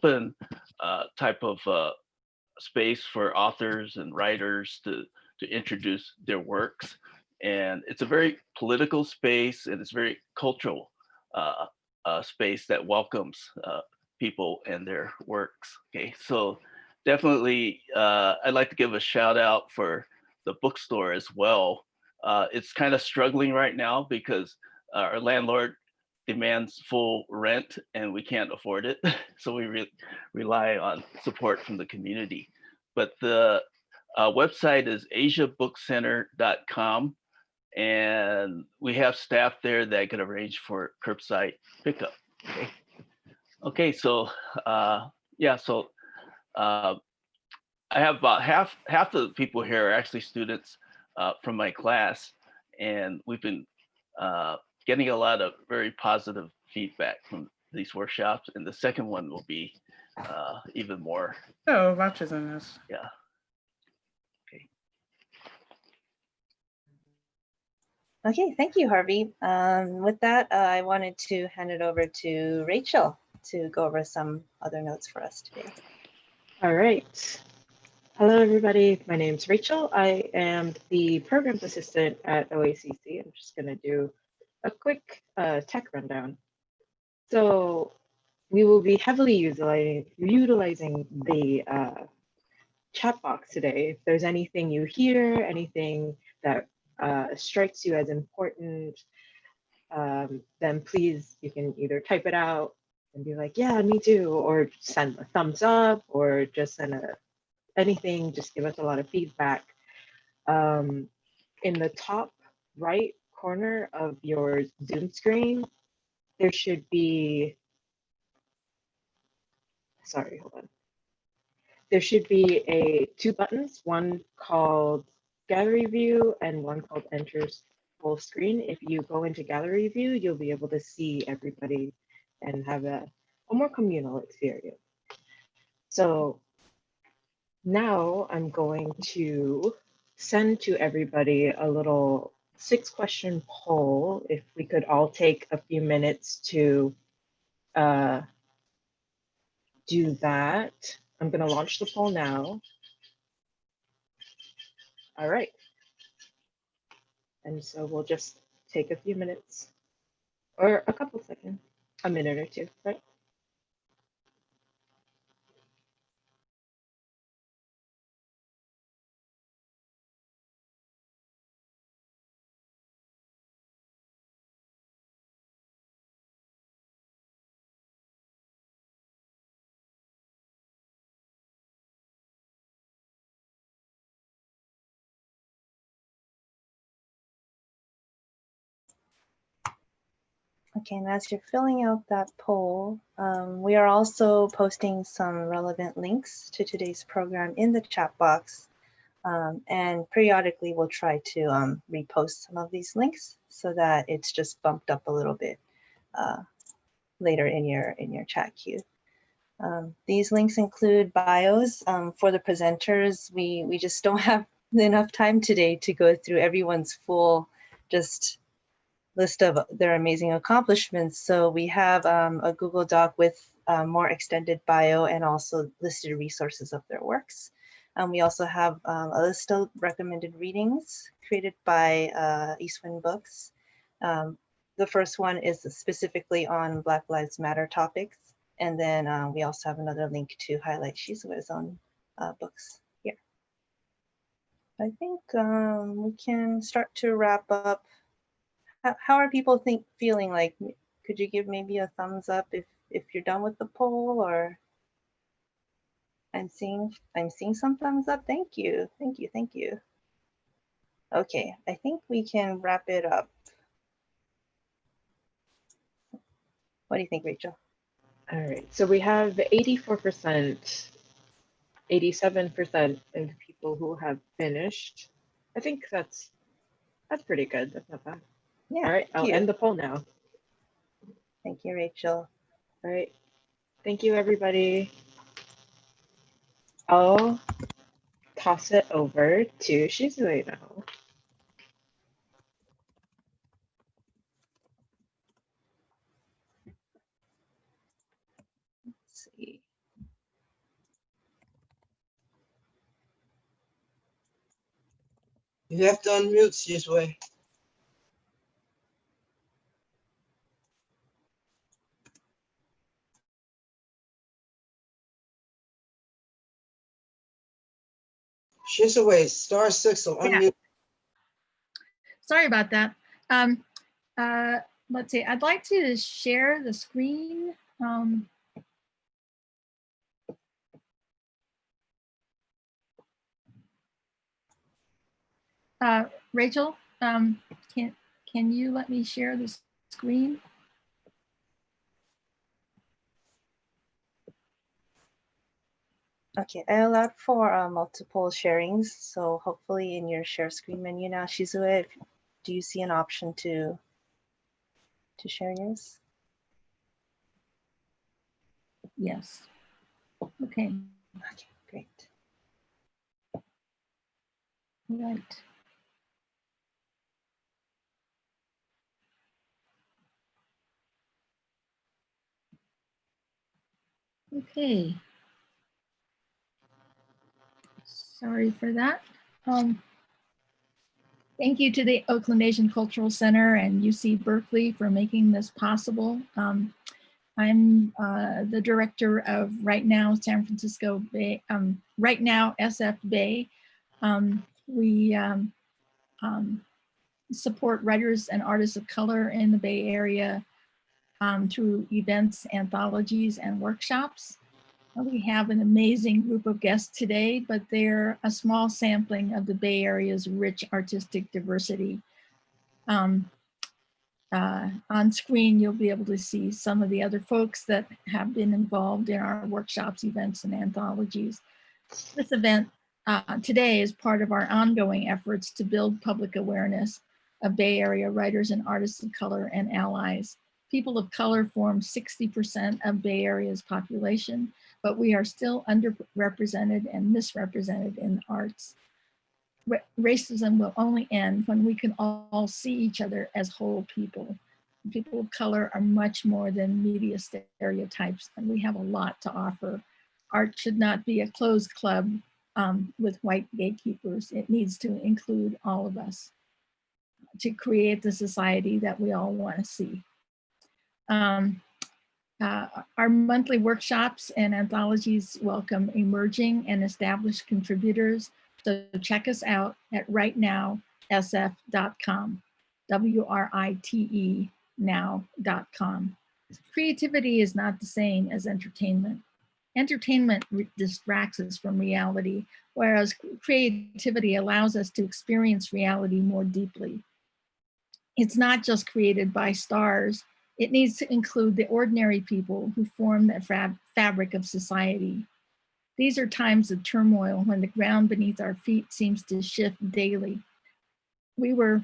open type of space for authors and writers to introduce their works. And it's a very political space, and it's very cultural space that welcomes people and their works. Okay, so definitely I'd like to give a shout out for the bookstore as well. It's kind of struggling right now because our landlord demands full rent and we can't afford it. So we rely on support from the community. But the website is asiabookcenter.com, and we have staff there that can arrange for curbside pickup. Okay, okay, so yeah, so I have about half the people here are actually students from my class, and we've been getting a lot of very positive feedback from these workshops. And the second one will be even more. Oh, vouchers on this. Yeah. Okay. Okay, thank you, Harvey. With that, I wanted to hand it over to Rachel to go over some other notes for us today. All right. Hello, everybody. My name is Rachel. I am the programs assistant at OACC. I'm just going to do a quick tech rundown. So we will be heavily utilizing the chat box today. If there's anything you hear, anything that strikes you as important, then please, you can either type it out and be like, yeah, me too, or send a thumbs up, or just send anything, just give us a lot of feedback. In the top right corner of your Zoom screen, there should be, sorry, hold on. There should be two buttons, one called Gallery View and one called Enter Full Screen. If you go into Gallery View, you'll be able to see everybody and have a more communal experience. So now I'm going to send to everybody a little 6-question poll. If we could all take a few minutes to do that. I'm going to launch the poll now. All right. And so we'll just take a few minutes or a couple seconds, a minute or two, right? Okay, and as you're filling out that poll, we are also posting some relevant links to today's program in the chat box. And periodically we'll try to repost some of these links so that it's just bumped up a little bit later in your chat queue. These links include bios for the presenters. We just don't have enough time today to go through everyone's full list of their amazing accomplishments. So we have a Google Doc with more extended bio and also listed resources of their works. We also have a list of recommended readings created by Eastwind Books. The first one is specifically on Black Lives Matter topics. And then we also have another link to highlight Shizue's own books here. I think we can start to wrap up. How are people feeling? Like, could you give maybe a thumbs up if you're done with the poll? Or I'm seeing some thumbs up. Thank you. Okay, I think we can wrap it up. What do you think, Rachel? All right, so we have 84%, 87% of people who have finished. I think that's pretty good. That's not bad. Yeah. All right, I'll end the poll now. Thank you, Rachel. All right, thank you, everybody. I'll toss it over to Shizue now. Let's see. You have to unmute this way. She's away. *6 will unmute. Yeah. Sorry about that. Let's see, I'd like to share the screen. Rachel, can you let me share the screen? Okay, I allowed for multiple sharings. So hopefully in your share screen menu now, Shizue, do you see an option to share yours? Yes. Okay. Okay, great. Right. Okay. Sorry for that. Thank you to the Oakland Asian Cultural Center and UC Berkeley for making this possible. I'm the director of Right Now San Francisco Bay, Right Now SF Bay. We support writers and artists of color in the Bay Area through events, anthologies, and workshops. We have an amazing group of guests today, but they're a small sampling of the Bay Area's rich artistic diversity. On screen, you'll be able to see some of the other folks that have been involved in our workshops, events, and anthologies. This event today is part of our ongoing efforts to build public awareness of Bay Area writers and artists of color and allies. People of color form 60% of Bay Area's population, but we are still underrepresented and misrepresented in the arts. Racism will only end when we can all see each other as whole people. People of color are much more than media stereotypes, and we have a lot to offer. Art should not be a closed club with white gatekeepers. It needs to include all of us to create the society that we all want to see. Our monthly workshops and anthologies welcome emerging and established contributors. So check us out at rightnowsf.com, WRITE now.com. Creativity is not the same as entertainment. Entertainment distracts us from reality, whereas creativity allows us to experience reality more deeply. It's not just created by stars. It needs to include the ordinary people who form the fabric of society. These are times of turmoil when the ground beneath our feet seems to shift daily. We were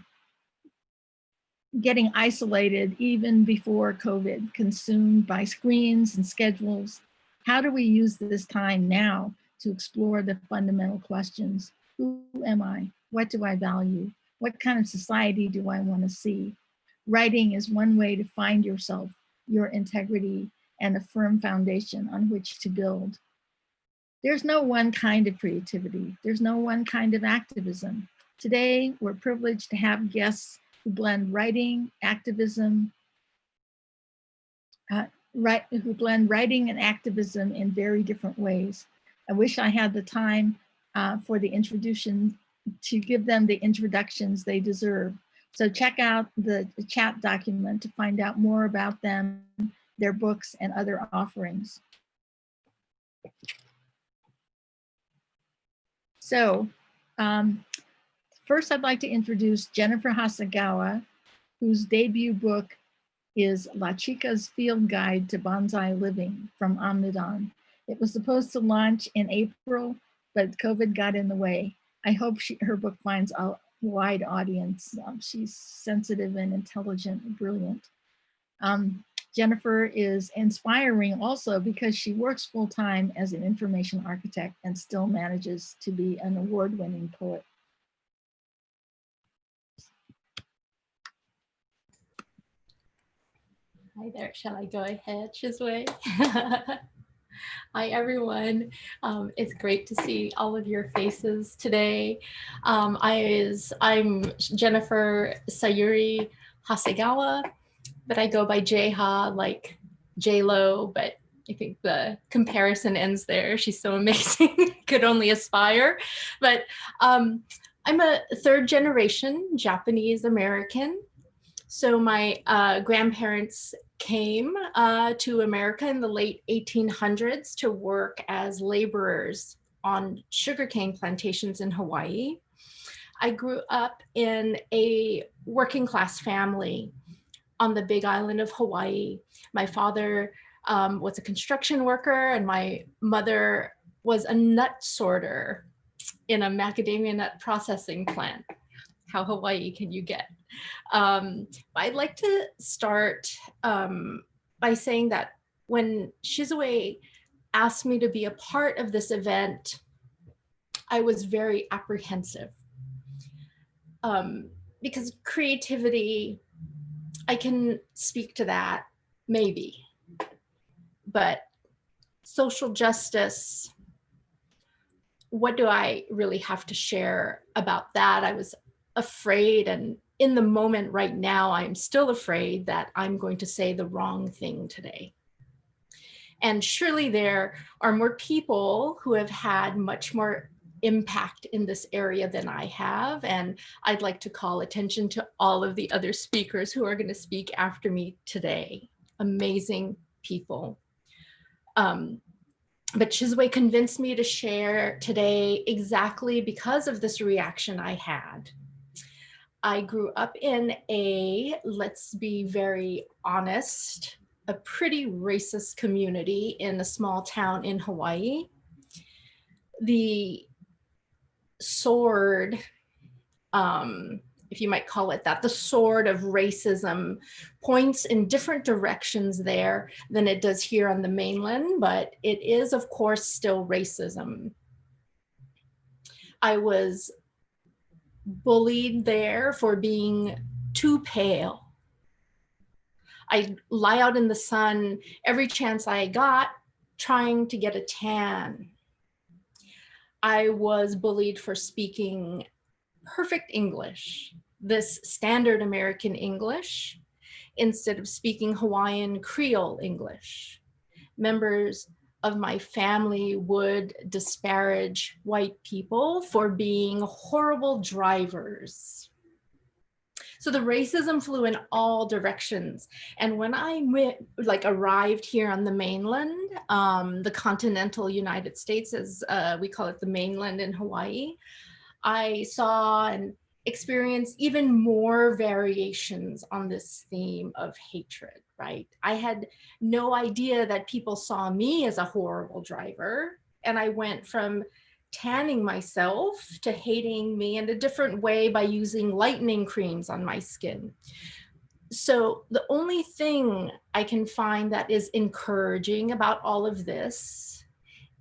getting isolated even before COVID, consumed by screens and schedules. How do we use this time now to explore the fundamental questions? Who am I? What do I value? What kind of society do I want to see? Writing is one way to find yourself, your integrity, and a firm foundation on which to build. There's no one kind of creativity. There's no one kind of activism. Today, we're privileged to have guests who blend writing, activism, who blend writing and activism in very different ways. I wish I had the time for the introduction to give them the introductions they deserve. So check out the chat document to find out more about them, their books, and other offerings. So first I'd like to introduce Jennifer Hasegawa, whose debut book is La Chica's Field Guide to Bonsai Living from Omnidon. It was supposed to launch in April, but COVID got in the way. I hope her book finds a wide audience. She's sensitive and intelligent and brilliant. Jennifer is inspiring also because she works full-time as an information architect and still manages to be an award-winning poet. Hi there, shall I go ahead, Shizue? Hi, everyone. It's great to see all of your faces today. I'm Jennifer Sayuri Hasegawa, but I go by J-Ha, like J-Lo, but I think the comparison ends there. She's so amazing, could only aspire. But I'm a third generation Japanese American. So my grandparents came to America in the late 1800s to work as laborers on sugarcane plantations in Hawaii. I grew up in a working class family on the Big Island of Hawaii. My father was a construction worker and my mother was a nut sorter in a macadamia nut processing plant. How Hawaii can you get? I'd like to start by saying that when Shizue asked me to be a part of this event, I was very apprehensive because creativity, I can speak to that, maybe, but social justice, what do I really have to share about that? I was afraid, and in the moment right now, I'm still afraid that I'm going to say the wrong thing today. And surely there are more people who have had much more impact in this area than I have. And I'd like to call attention to all of the other speakers who are going to speak after me today. Amazing people. But Shizue convinced me to share today exactly because of this reaction I had. I grew up in a, let's be very honest, a pretty racist community in a small town in Hawaii. The sword, if you might call it that, the sword of racism points in different directions there than it does here on the mainland, but it is, of course, still racism. I was bullied there for being too pale. I'd lie out in the sun every chance I got, trying to get a tan. I was bullied for speaking perfect English, this standard American English, instead of speaking Hawaiian Creole English. Members of my family would disparage white people for being horrible drivers. So the racism flew in all directions. And when I arrived here on the mainland, the continental United States, as we call it, the mainland in Hawaii, I saw and experienced even more variations on this theme of hatred, right? I had no idea that people saw me as a horrible driver. And I went from tanning myself to hating me in a different way by using lightening creams on my skin. So the only thing I can find that is encouraging about all of this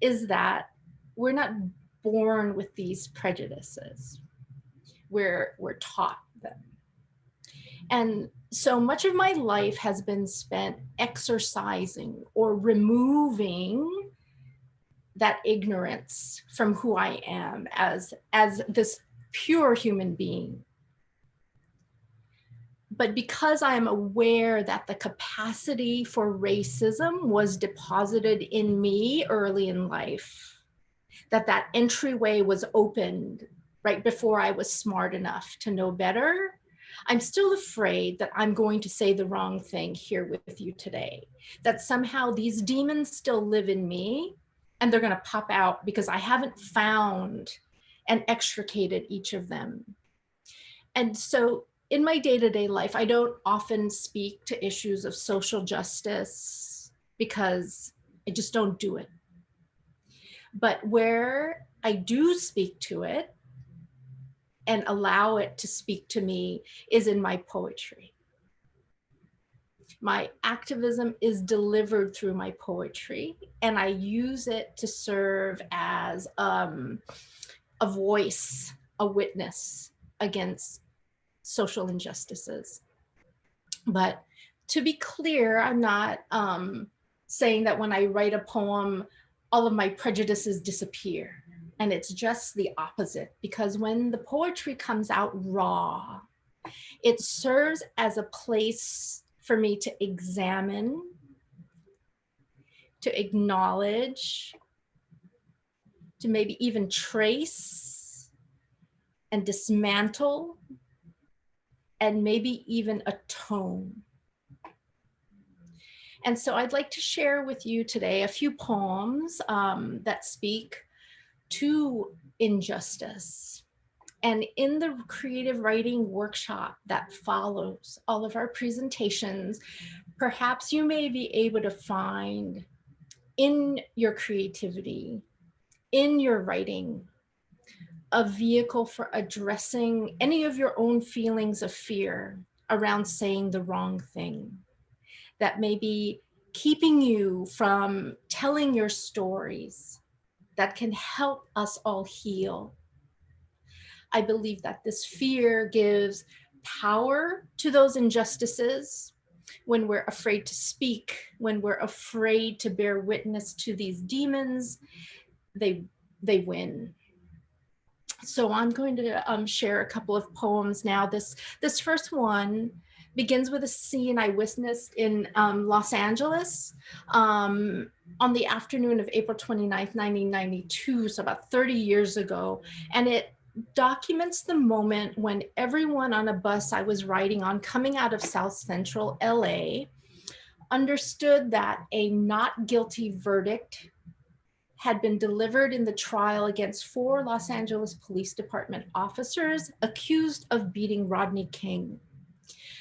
is that we're not born with these prejudices. We're taught them. And so much of my life has been spent exercising or removing that ignorance from who I am as this pure human being. But because I am aware that the capacity for racism was deposited in me early in life, that entryway was opened right before I was smart enough to know better, I'm still afraid that I'm going to say the wrong thing here with you today, that somehow these demons still live in me and they're going to pop out because I haven't found and extricated each of them. And so in my day-to-day life, I don't often speak to issues of social justice because I just don't do it. But where I do speak to it and allow it to speak to me is in my poetry. My activism is delivered through my poetry, and I use it to serve as a voice, a witness against social injustices. But to be clear, I'm not saying that when I write a poem, all of my prejudices disappear. And it's just the opposite, because when the poetry comes out raw, it serves as a place for me to examine, to acknowledge, to maybe even trace and dismantle, and maybe even atone. And so I'd like to share with you today a few poems that speak to injustice. And in the creative writing workshop that follows all of our presentations, perhaps you may be able to find in your creativity, in your writing, a vehicle for addressing any of your own feelings of fear around saying the wrong thing that may be keeping you from telling your stories that can help us all heal. I believe that this fear gives power to those injustices. When we're afraid to speak, when we're afraid to bear witness to these demons, they win. So I'm going to share a couple of poems now. This first one begins with a scene I witnessed in Los Angeles on the afternoon of April 29th, 1992, so about 30 years ago. And it documents the moment when everyone on a bus I was riding on coming out of South Central LA understood that a not guilty verdict had been delivered in the trial against 4 Los Angeles Police Department officers accused of beating Rodney King.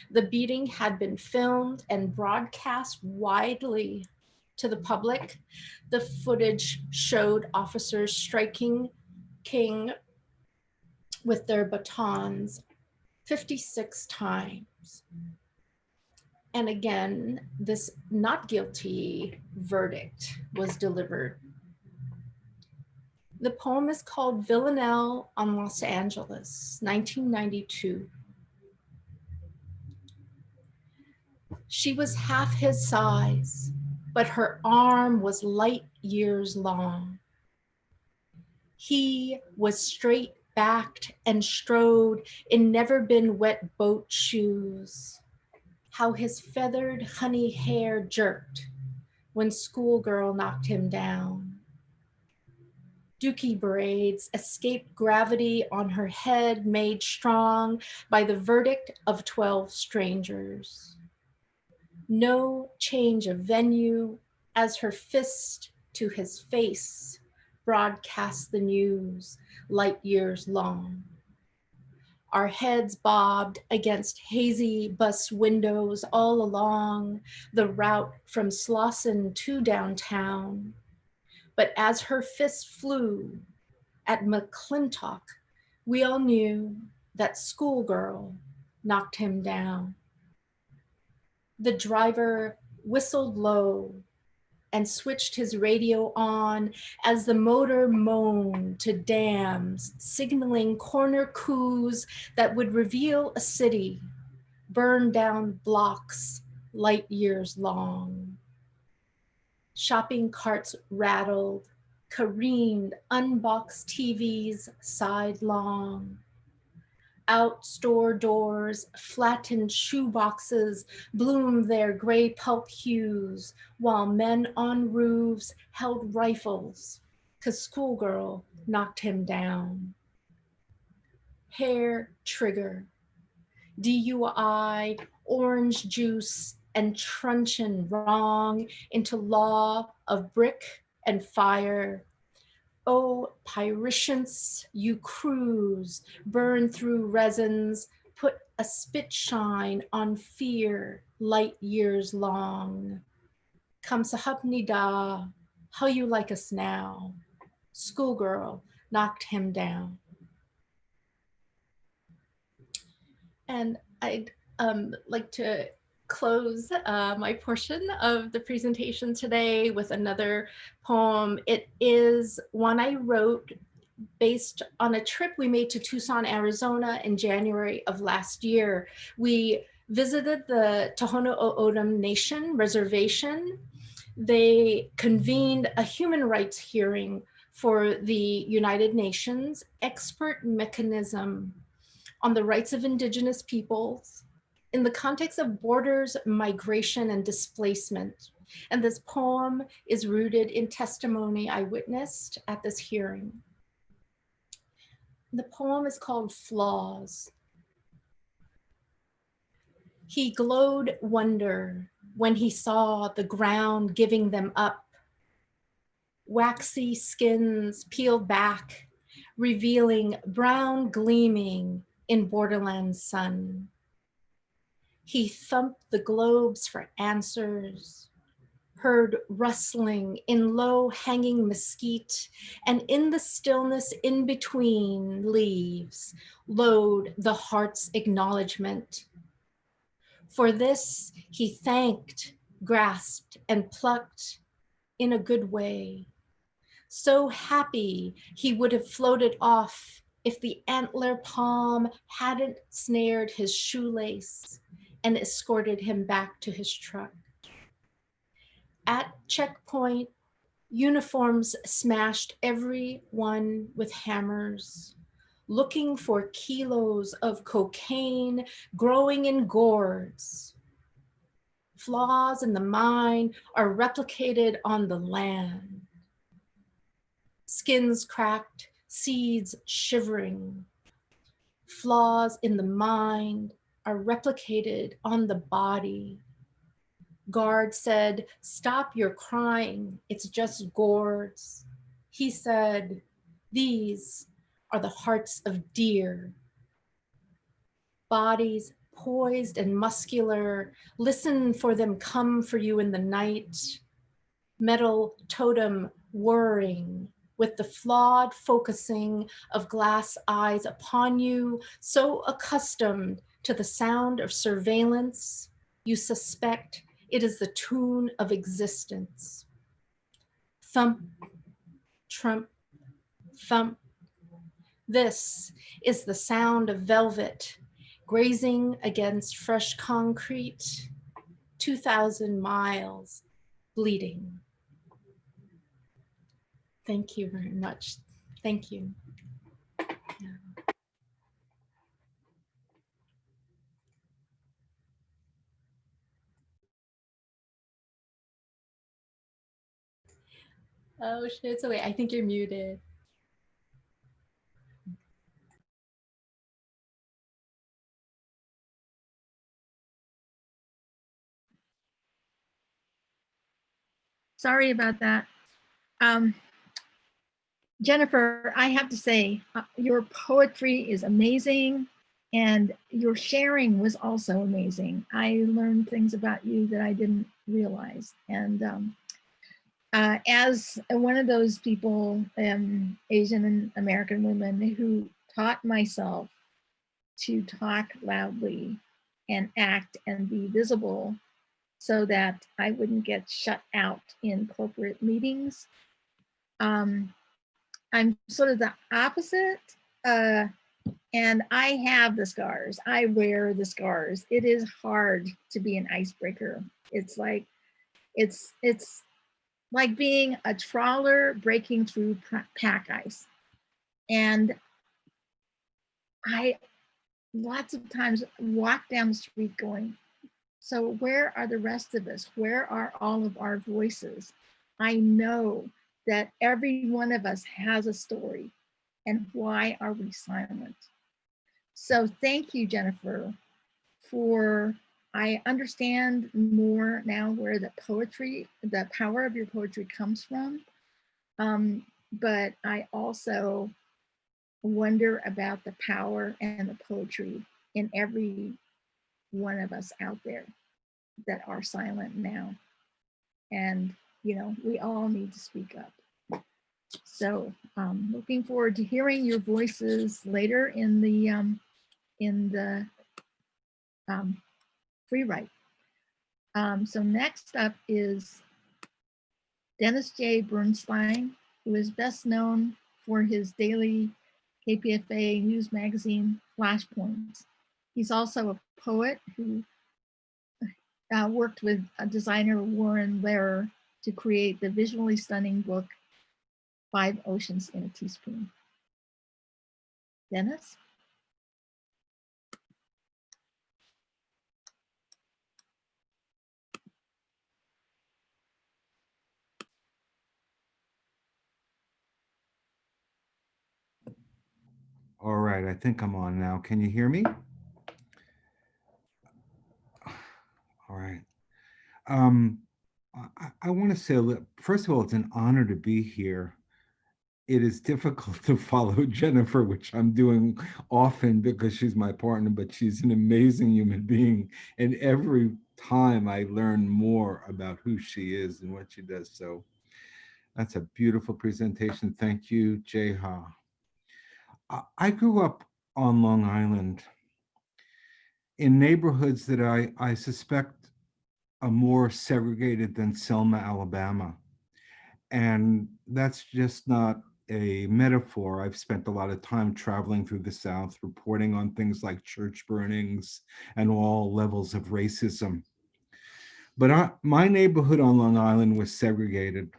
The beating had been filmed and broadcast widely to the public. The footage showed officers striking King with their batons 56 times. And again, this not guilty verdict was delivered. The poem is called Villanelle on Los Angeles, 1992. She was half his size, but her arm was light years long. He was straight-backed and strode in never-been-wet boat shoes. How his feathered honey hair jerked when schoolgirl knocked him down. Dookie braids escaped gravity on her head made strong by the verdict of 12 strangers. No change of venue as her fist to his face broadcast the news light years long. Our heads bobbed against hazy bus windows all along the route from Slauson to downtown. But as her fist flew at McClintock, we all knew that schoolgirl knocked him down. The driver whistled low and switched his radio on as the motor moaned to dams, signaling corner coups that would reveal a city, burn down blocks light years long. Shopping carts rattled, careened unboxed TVs sidelong. Out store doors, flattened shoeboxes bloomed their gray pulp hues, while men on roofs held rifles, 'cause schoolgirl knocked him down. Hair trigger, DUI, orange juice, and truncheon wrong into law of brick and fire. Oh, pyrescence, you cruise, burn through resins, put a spit shine on fear light years long. Kamsahamnida, how you like us now? Schoolgirl knocked him down. And I'd like to close my portion of the presentation today with another poem. It is one I wrote based on a trip we made to Tucson, Arizona in January of last year. We visited the Tohono O'odham Nation reservation they convened a human rights hearing for the United Nations expert mechanism on the rights of indigenous peoples in the context of borders, migration, and displacement. And this poem is rooted in testimony I witnessed at this hearing. The poem is called Flaws. He glowed wonder when he saw the ground giving them up. Waxy skins peeled back, revealing brown gleaming in borderland sun. He thumped the globes for answers, heard rustling in low hanging mesquite, and in the stillness in between leaves, load the heart's acknowledgement. For this, he thanked, grasped, and plucked in a good way. So happy he would have floated off if the antler palm hadn't snared his shoelace and escorted him back to his truck. At checkpoint, uniforms smashed everyone with hammers, looking for kilos of cocaine growing in gourds. Flaws in the mind are replicated on the land. Skins cracked, seeds shivering. Flaws in the mind are replicated on the body. Guard said, "Stop your crying, it's just gourds." He said, "These are the hearts of deer." Bodies poised and muscular, listen for them come for you in the night. Metal totem whirring with the flawed focusing of glass eyes upon you, so accustomed to the sound of surveillance, you suspect it is the tune of existence. Thump, trump, thump. This is the sound of velvet grazing against fresh concrete, 2,000 miles bleeding. Thank you very much. Thank you. Yeah. Oh shit, it's okay. I think you're muted. Sorry about that. Jennifer, I have to say, your poetry is amazing and your sharing was also amazing. I learned things about you that I didn't realize. And as one of those people, Asian and American women who taught myself to talk loudly and act and be visible so that I wouldn't get shut out in corporate meetings, I'm sort of the opposite, and I have the scars. I wear the scars. It is hard to be an icebreaker. It's like being a trawler breaking through pack ice. And I lots of times walk down the street going, so where are the rest of us? Where are all of our voices? I know that every one of us has a story, and why are we silent? So thank you, Jennifer, I understand more now where the power of your poetry comes from. But I also wonder about the power and the poetry in every one of us out there that are silent now. And, you know, we all need to speak up. So looking forward to hearing your voices later in the free write. So next up is Dennis J Bernstein, who is best known for his daily KPFA news magazine, Flashpoints. He's also a poet who worked with designer Warren Lehrer to create the visually stunning book, 5 Oceans in a Teaspoon. Dennis? All right, I think I'm on now. Can you hear me? All right. I want to say, first of all, it's an honor to be here. It is difficult to follow Jennifer, which I'm doing often because she's my partner, but she's an amazing human being. And every time I learn more about who she is and what she does. So that's a beautiful presentation. Thank you, Jeha. I grew up on Long Island in neighborhoods that I suspect are more segregated than Selma, Alabama. And that's just not a metaphor. I've spent a lot of time traveling through the South, reporting on things like church burnings and all levels of racism. But my neighborhood on Long Island was segregated.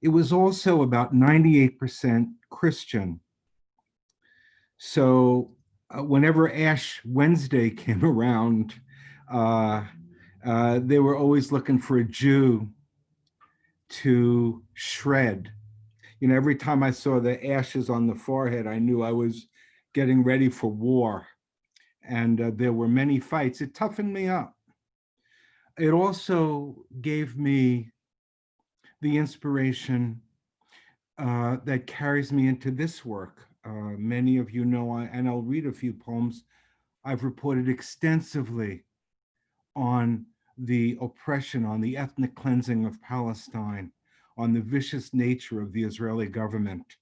It was also about 98% Christian. So whenever Ash Wednesday came around, they were always looking for a Jew to shred. You know, every time I saw the ashes on the forehead, I knew I was getting ready for war. And there were many fights. It toughened me up. It also gave me the inspiration that carries me into this work. Many of you know, and I'll read a few poems, I've reported extensively on the oppression, on the ethnic cleansing of Palestine, on the vicious nature of the Israeli government.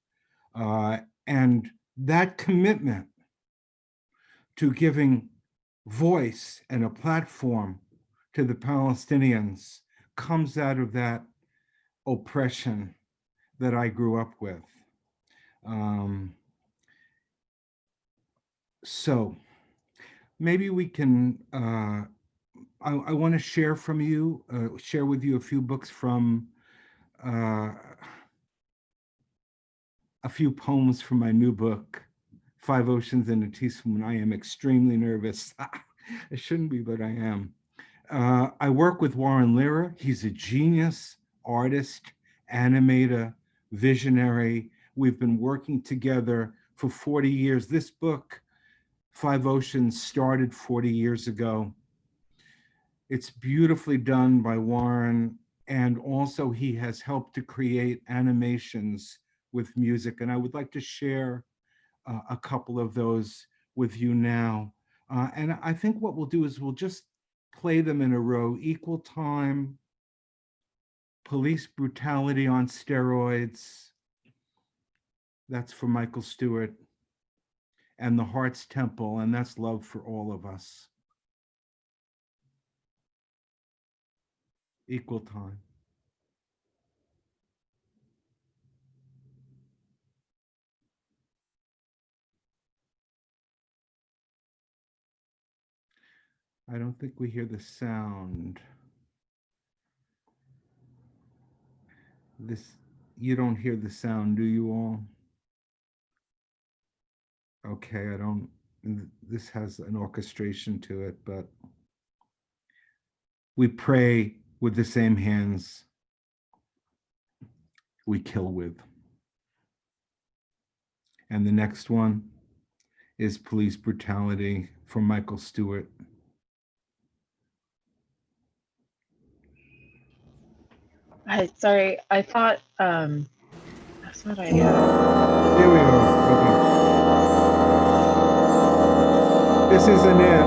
And that commitment to giving voice and a platform to the Palestinians comes out of that oppression that I grew up with. So maybe we can, I want to share with you a few books from a few poems from my new book, 5 Oceans in a Teaspoon. I am extremely nervous. I shouldn't be, but I am. I work with Warren Lira. He's a genius, artist, animator, visionary. We've been working together for 40 years. This book, 5 Oceans, started 40 years ago. It's beautifully done by Warren, and also he has helped to create animations with music. And I would like to share a couple of those with you now. And I think what we'll do is we'll just play them in a row. Equal Time, Police Brutality on Steroids. That's for Michael Stewart. And The Heart's Temple, and that's Love for All of Us. Equal Time. I don't think we hear the sound. You don't hear the sound, do you all? Okay, this has an orchestration to it, but we pray with the same hands we kill with. And the next one is Police Brutality from Michael Stewart. Sorry, I thought that's what I. There we go. Okay. This isn't it.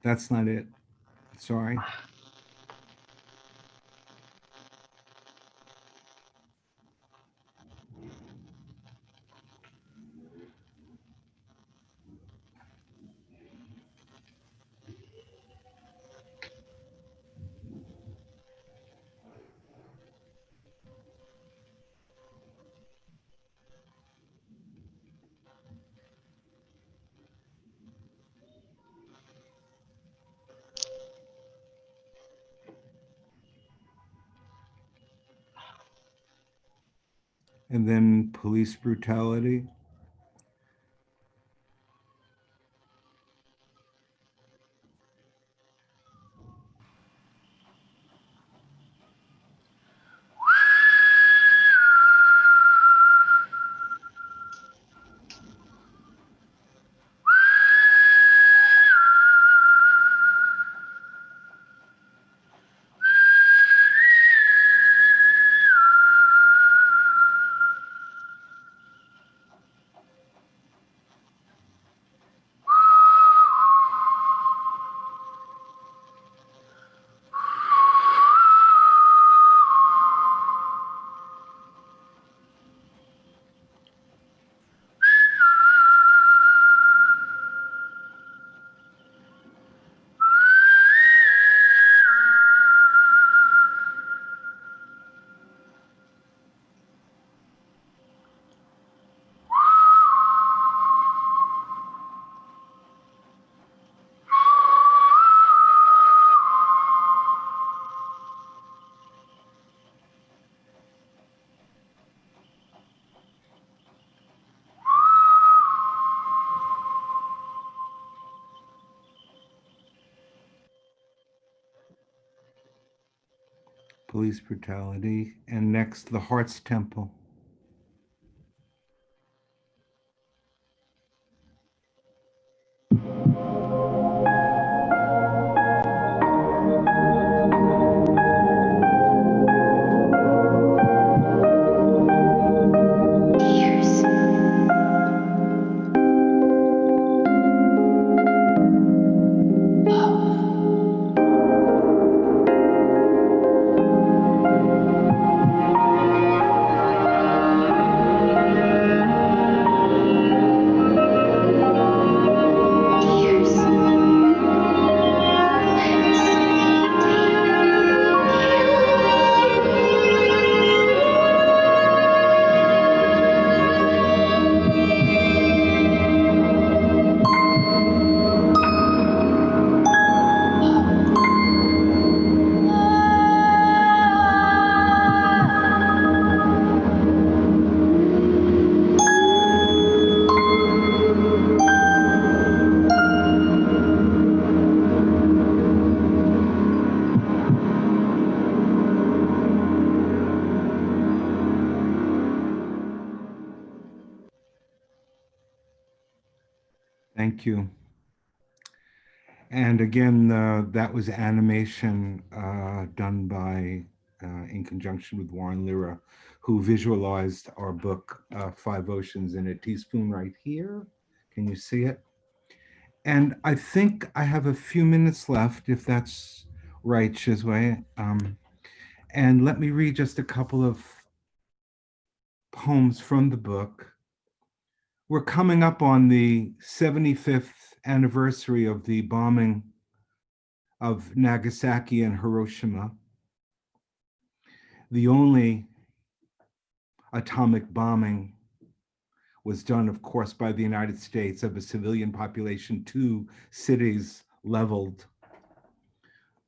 That's not it. Sorry. and then police brutality. Police brutality, and next, the Heart's Temple. Thank you. And again, that was animation done by, in conjunction with Warren Lira, who visualized our book, Five Oceans in a Teaspoon, right here. Can you see it? And I think I have a few minutes left, if that's right, Shizwe. And let me read just a couple of poems from the book. We're coming up on the 75th anniversary of the bombing of Nagasaki and Hiroshima. The only atomic bombing was done, of course, by the United States of a civilian population, 2 cities leveled.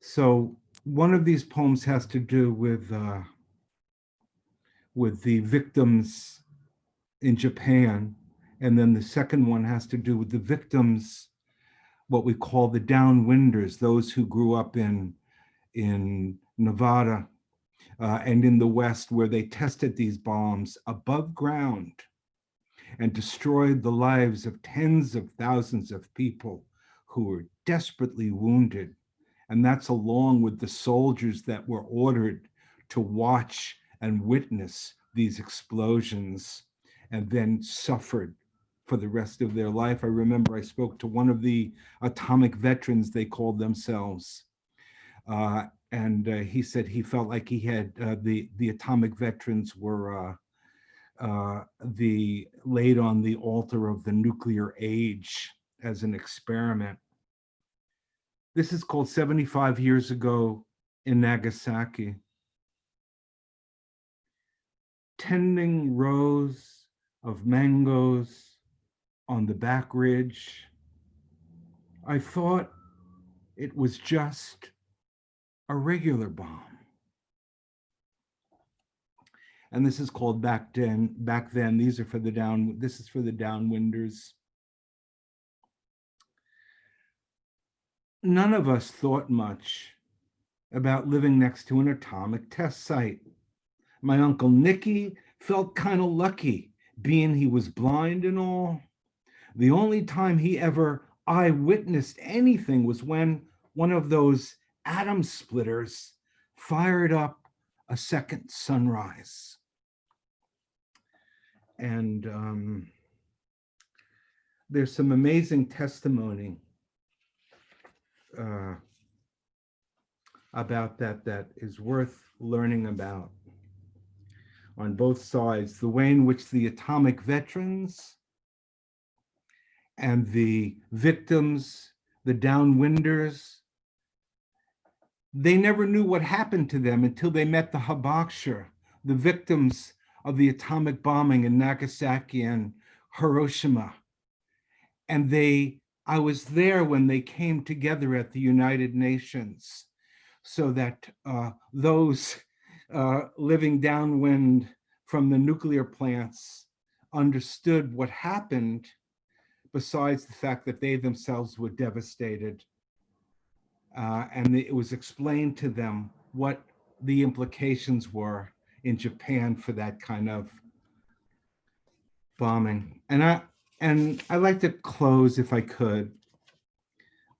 So one of these poems has to do with the victims in Japan. And then the second one has to do with the victims, what we call the downwinders, those who grew up in Nevada and in the West, where they tested these bombs above ground and destroyed the lives of tens of thousands of people who were desperately wounded. And that's along with the soldiers that were ordered to watch and witness these explosions and then suffered for the rest of their life. I remember I spoke to one of the atomic veterans, they called themselves, and he said he felt like he had, the atomic veterans were laid on the altar of the nuclear age as an experiment. This is called 75 years ago in Nagasaki. Tending rows of mangoes on the back ridge, I thought it was just a regular bomb. And this is called Back Then. These are for the this is for the downwinders. None of us thought much about living next to an atomic test site. My Uncle Nicky felt kind of lucky, being he was blind and all. The only time he ever eyewitnessed anything was when one of those atom splitters fired up a second sunrise. And there's some amazing testimony about that is worth learning about on both sides. The way in which the atomic veterans and the victims, the downwinders, they never knew what happened to them until they met the Hibakusha, the victims of the atomic bombing in Nagasaki and Hiroshima. And I was there when they came together at the United Nations so that those living downwind from the nuclear plants understood what happened, besides the fact that they themselves were devastated. And it was explained to them what the implications were in Japan for that kind of bombing. And I'd like to close, if I could.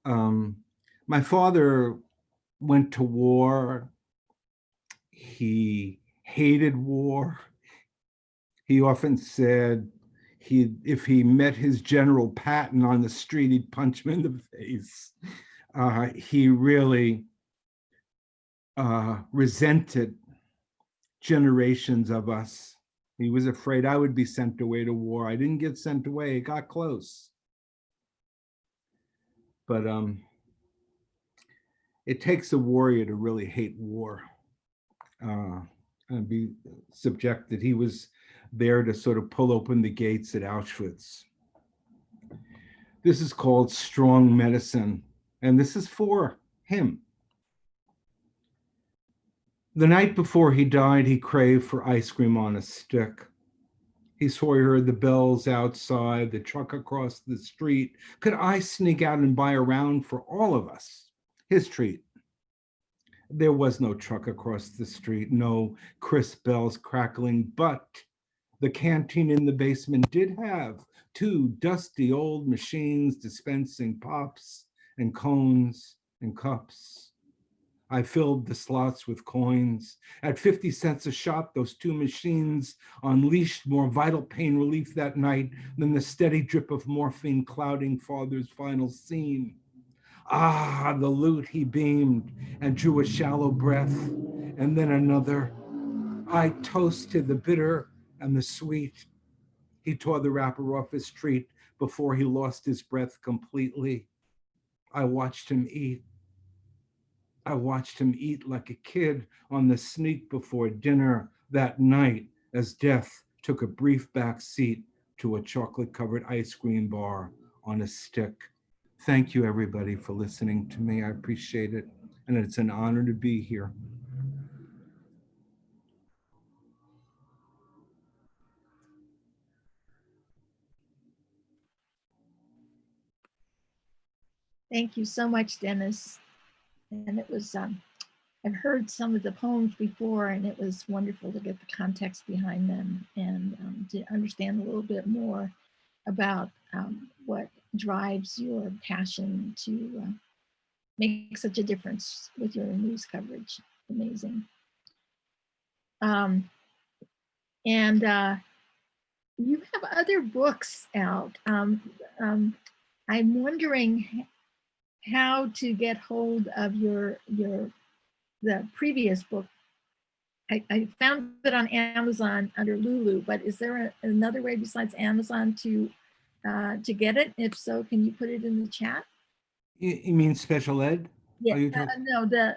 My father went to war. He hated war. He often said if he met his General Patton on the street, he'd punch him in the face. He really resented generations of us. He was afraid I would be sent away to war. I didn't get sent away, it got close. But it takes a warrior to really hate war and be subjected. He was there to sort of pull open the gates at Auschwitz. This is called Strong Medicine, and this is for him. The night before he died, he craved for ice cream on a stick. He swore he heard the bells outside, the truck across the street. Could I sneak out and buy a round for all of us? His treat. There was no truck across the street, no crisp bells crackling, but the canteen in the basement did have 2 dusty old machines dispensing pops and cones and cups. I filled the slots with coins. At 50 cents a shot, those 2 machines unleashed more vital pain relief that night than the steady drip of morphine clouding father's final scene. Ah, the loot, he beamed and drew a shallow breath, and then another. I toasted the bitter and the sweet. He tore the wrapper off his treat before he lost his breath completely. I watched him eat. I watched him eat like a kid on the sneak before dinner that night as death took a brief back seat to a chocolate-covered ice cream bar on a stick. Thank you, everybody, for listening to me. I appreciate it, and it's an honor to be here. Thank you so much, Dennis. And it was, I've heard some of the poems before, and it was wonderful to get the context behind them and to understand a little bit more about what drives your passion to make such a difference with your news coverage. Amazing. And you have other books out. I'm wondering how to get hold of the previous book. I found it on Amazon under Lulu, but is there another way besides Amazon to get it? If so, can you put it in the chat? You mean special ed? Yeah, no, the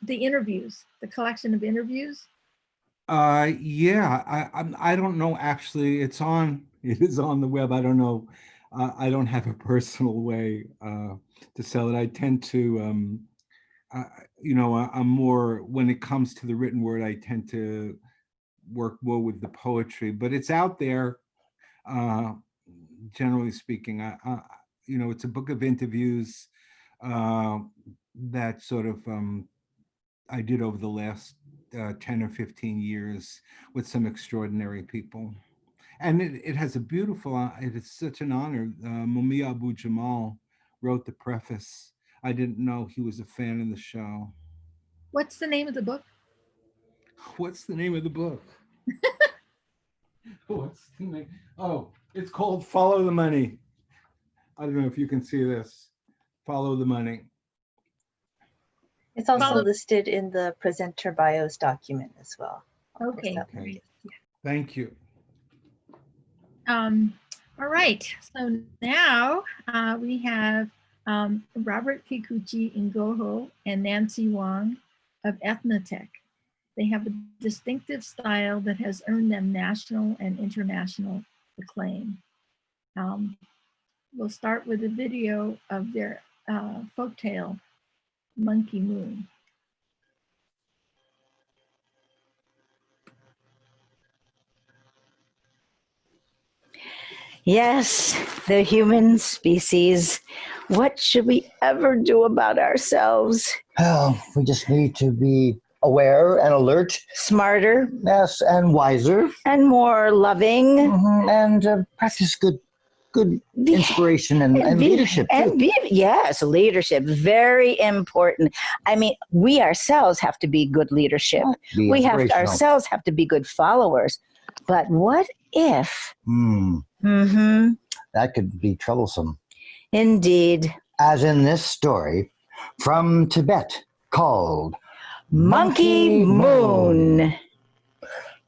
interviews, the collection of interviews. Yeah, I don't know, actually. It is on the web. I don't know. I don't have a personal way to sell it. I tend to, I'm more, when it comes to the written word, I tend to work more with the poetry, but it's out there. Generally speaking, you know, it's a book of interviews that sort of I did over the last 10 or 15 years with some extraordinary people. And it has a beautiful, it is such an honor. Mumia Abu Jamal wrote the preface. I didn't know he was a fan of the show. What's the name of the book? What's the name of the book? What's the name? Oh, it's called Follow the Money. I don't know if you can see this. Follow the Money. It's also listed in the presenter bios document as well. Okay. Okay. Thank you. All right. So now we have Robert Kikuchi, Yngojo, and Nancy Wang of Eth-Noh-Tec. They have a distinctive style that has earned them national and international acclaim. We'll start with a video of their folktale, Monkey Moon. Yes, the human species. What should we ever do about ourselves? Well, we just need to be aware and alert. Smarter. Yes, and wiser. And more loving. And practice good inspiration and leadership too. Yes, leadership, very important. I mean, we ourselves have to be good leadership. We have to ourselves have to be good followers. But what if? That could be troublesome. Indeed. As in this story from Tibet called Monkey Moon.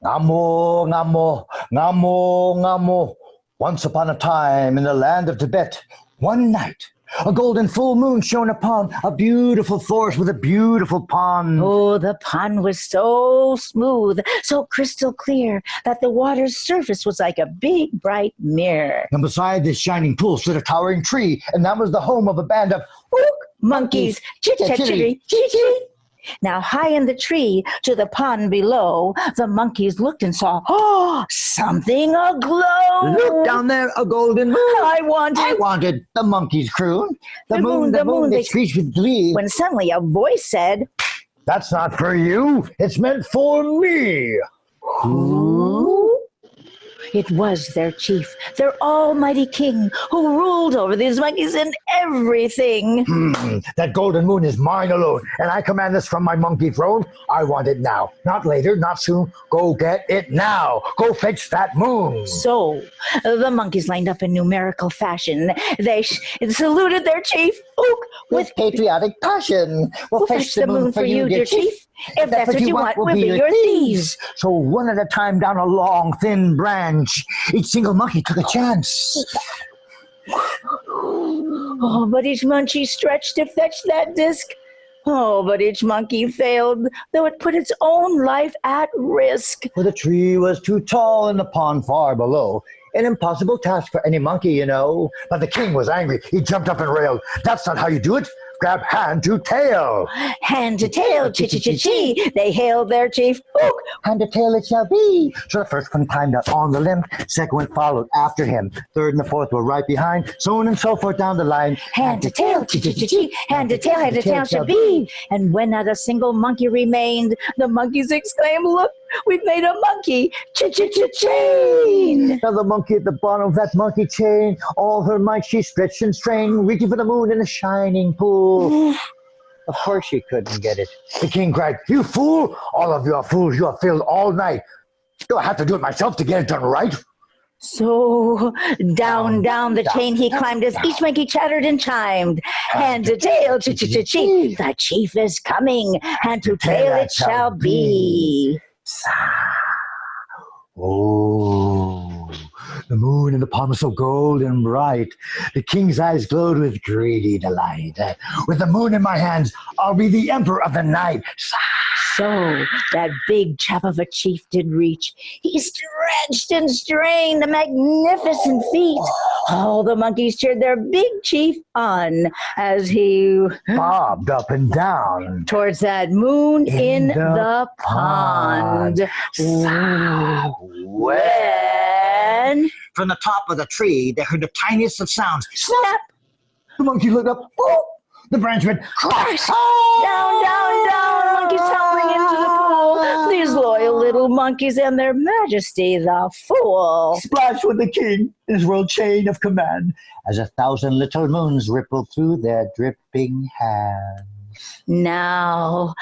Ngamo, ngamo, ngamo, ngamo. Once upon a time in the land of Tibet, one night, a golden full moon shone upon a beautiful forest with a beautiful pond. Oh, the pond was so smooth, so crystal clear, that the water's surface was like a big, bright mirror. And beside this shining pool stood a towering tree, and that was the home of a band of monkeys. Chit-chat-chitty, chitty. Now, high in the tree, to the pond below, the monkeys looked and saw, something aglow. Look down there, a golden moon. I wanted the monkeys croon. The moon, they screeched with glee. When suddenly a voice said, "That's not for you, it's meant for me." Who? It was their chief, their almighty king, who ruled over these monkeys and everything. That golden moon is mine alone, and I command this from my monkey throne. I want it now, not later, not soon. Go get it now. Go fetch that moon. So the monkeys lined up in numerical fashion. They saluted their chief with patriotic passion. We'll fetch the moon for you, dear chief. If that's what you want, we'll be your thieves. So one at a time down a long, thin branch, each single monkey took a chance. Oh, but each monkey stretched to fetch that disc. Oh, but each monkey failed, though it put its own life at risk. For the tree was too tall and the pond far below. An impossible task for any monkey, you know. But the king was angry. He jumped up and railed. "That's not how you do it. Grab hand to tail." Hand to tail, chi-chi-chi-chi. They hailed their chief. Hand to tail it shall be. So the first one climbed up on the limb. Second one followed after him. Third and the fourth were right behind. So on and so forth down the line. Hand to tail, chi-chi-chi-chi. Hand to tail shall be. And when not a single monkey remained, the monkeys exclaimed, "Look, we've made a monkey chain." Now the monkey at the bottom of that monkey chain, all her might she stretched and strained, reaching for the moon in a shining pool. Of course she couldn't get it. The king cried, "You fool! All of you are fools. You have failed all night. Do I have to do it myself to get it done right?" So down the chain he climbed as each monkey chattered and chimed. Hand to tail, chi-chi-chi-chi. The chief is coming. Hand to tail it shall be. Oh, the moon in the pond was so golden bright. The king's eyes glowed with greedy delight. With the moon in my hands, I'll be the emperor of the night. So that big chap of a chief did reach. He stretched stretched and strained a magnificent feat. All the monkeys cheered their big chief on as he Bobbed up and down towards that moon in the pond. When from the top of the tree, they heard the tiniest of sounds. snap, The monkey looked up. Oh, the branch went crash, down, down, down, monkeys tumbling into the pool. These loyal little monkeys and their majesty, the fool. Splash went the king in his royal chain of command as 1,000 little moons rippled through their dripping hands. Now,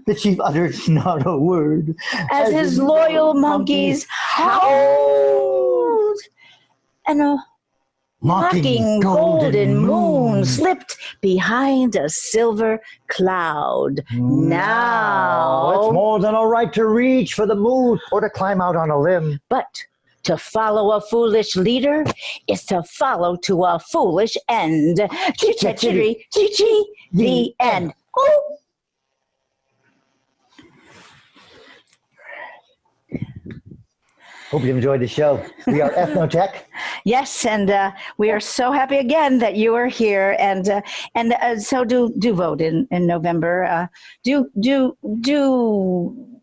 The chief uttered not a word as his loyal monkeys howled, and a mocking golden moon slipped behind a silver cloud. Now it's Now, more than a right to reach for the moon or to climb out on a limb. but to follow a foolish leader is to follow to a foolish end. Chitty, chitty, the end. Oh. Hope you enjoyed the show. We are Eth-Noh-Tec. Yes, and we are so happy again that you are here, and so do vote in November. Do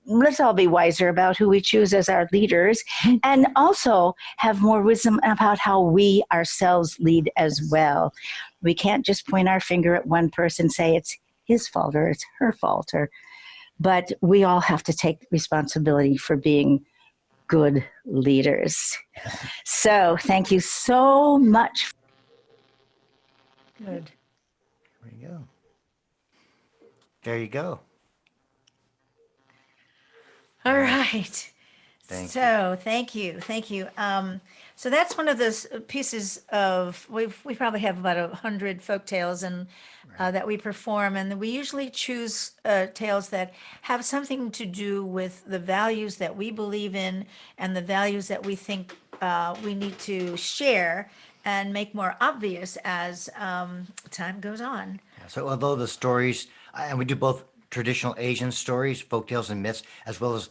let's all be wiser about who we choose as our leaders, and also have more wisdom about how we ourselves lead as well. We can't just point our finger at one person, say it's his fault or it's her fault, but we all have to take responsibility for being good leaders. So thank you so much. Good. There you go. There you go. All right. Thank Thank you. So that's one of those pieces of, we probably have about 100 folk tales and that we perform, and we usually choose tales that have something to do with the values that we believe in and the values that we think we need to share and make more obvious as time goes on. So although the stories, and we do both traditional Asian stories, folktales and myths, as well as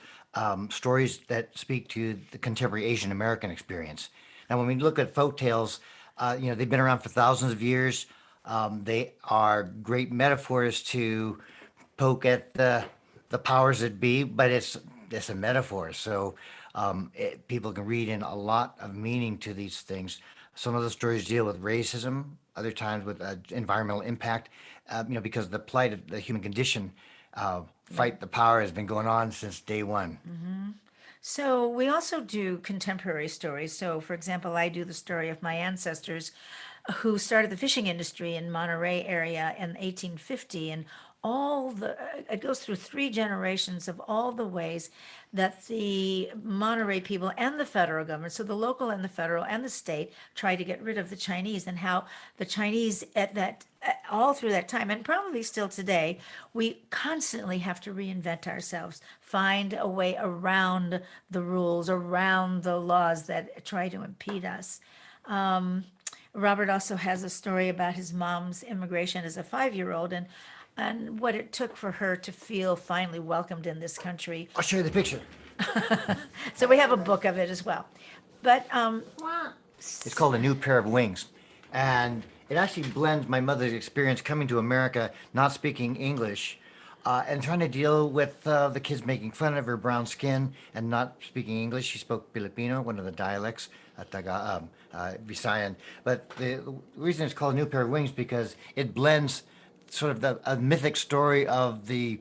stories that speak to the contemporary Asian American experience. Now, when we look at folktales, they've been around for thousands of years. They are great metaphors to poke at the powers that be, but it's a metaphor. So people can read in a lot of meaning to these things. Some of the stories deal with racism, other times with environmental impact, because the plight of the human condition, fight the power, has been going on since day one. Mm-hmm. So we also do contemporary stories. So, for example, I do the story of my ancestors who started the fishing industry in Monterey area in 1850, and it goes through 3 generations of all the ways that the Monterey people and the federal government, so the local and the federal and the state, tried to get rid of the Chinese, and how the Chinese all through that time, and probably still today, we constantly have to reinvent ourselves, find a way around the rules, around the laws that try to impede us. Robert also has a story about his mom's immigration as a 5-year-old, and what it took for her to feel finally welcomed in this country. I'll show you the picture. So we have a book of it as well. But It's called A New Pair of Wings. And it actually blends my mother's experience coming to America, not speaking English, and trying to deal with the kids making fun of her brown skin and not speaking English. She spoke Filipino, one of the dialects, Visayan. But the reason it's called A New Pair of Wings because it blends sort of a mythic story of the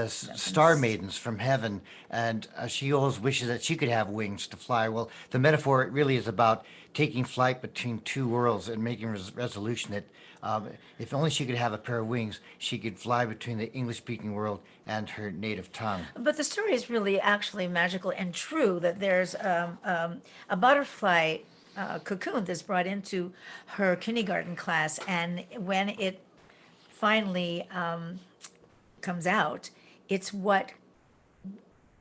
star maidens from heaven, and she always wishes that she could have wings to fly. Well, the metaphor really is about taking flight between 2 worlds and making resolution that if only she could have a pair of wings, she could fly between the English-speaking world and her native tongue. But the story is really actually magical and true, that there's a butterfly cocoon that's brought into her kindergarten class, and when it finally comes out, it's what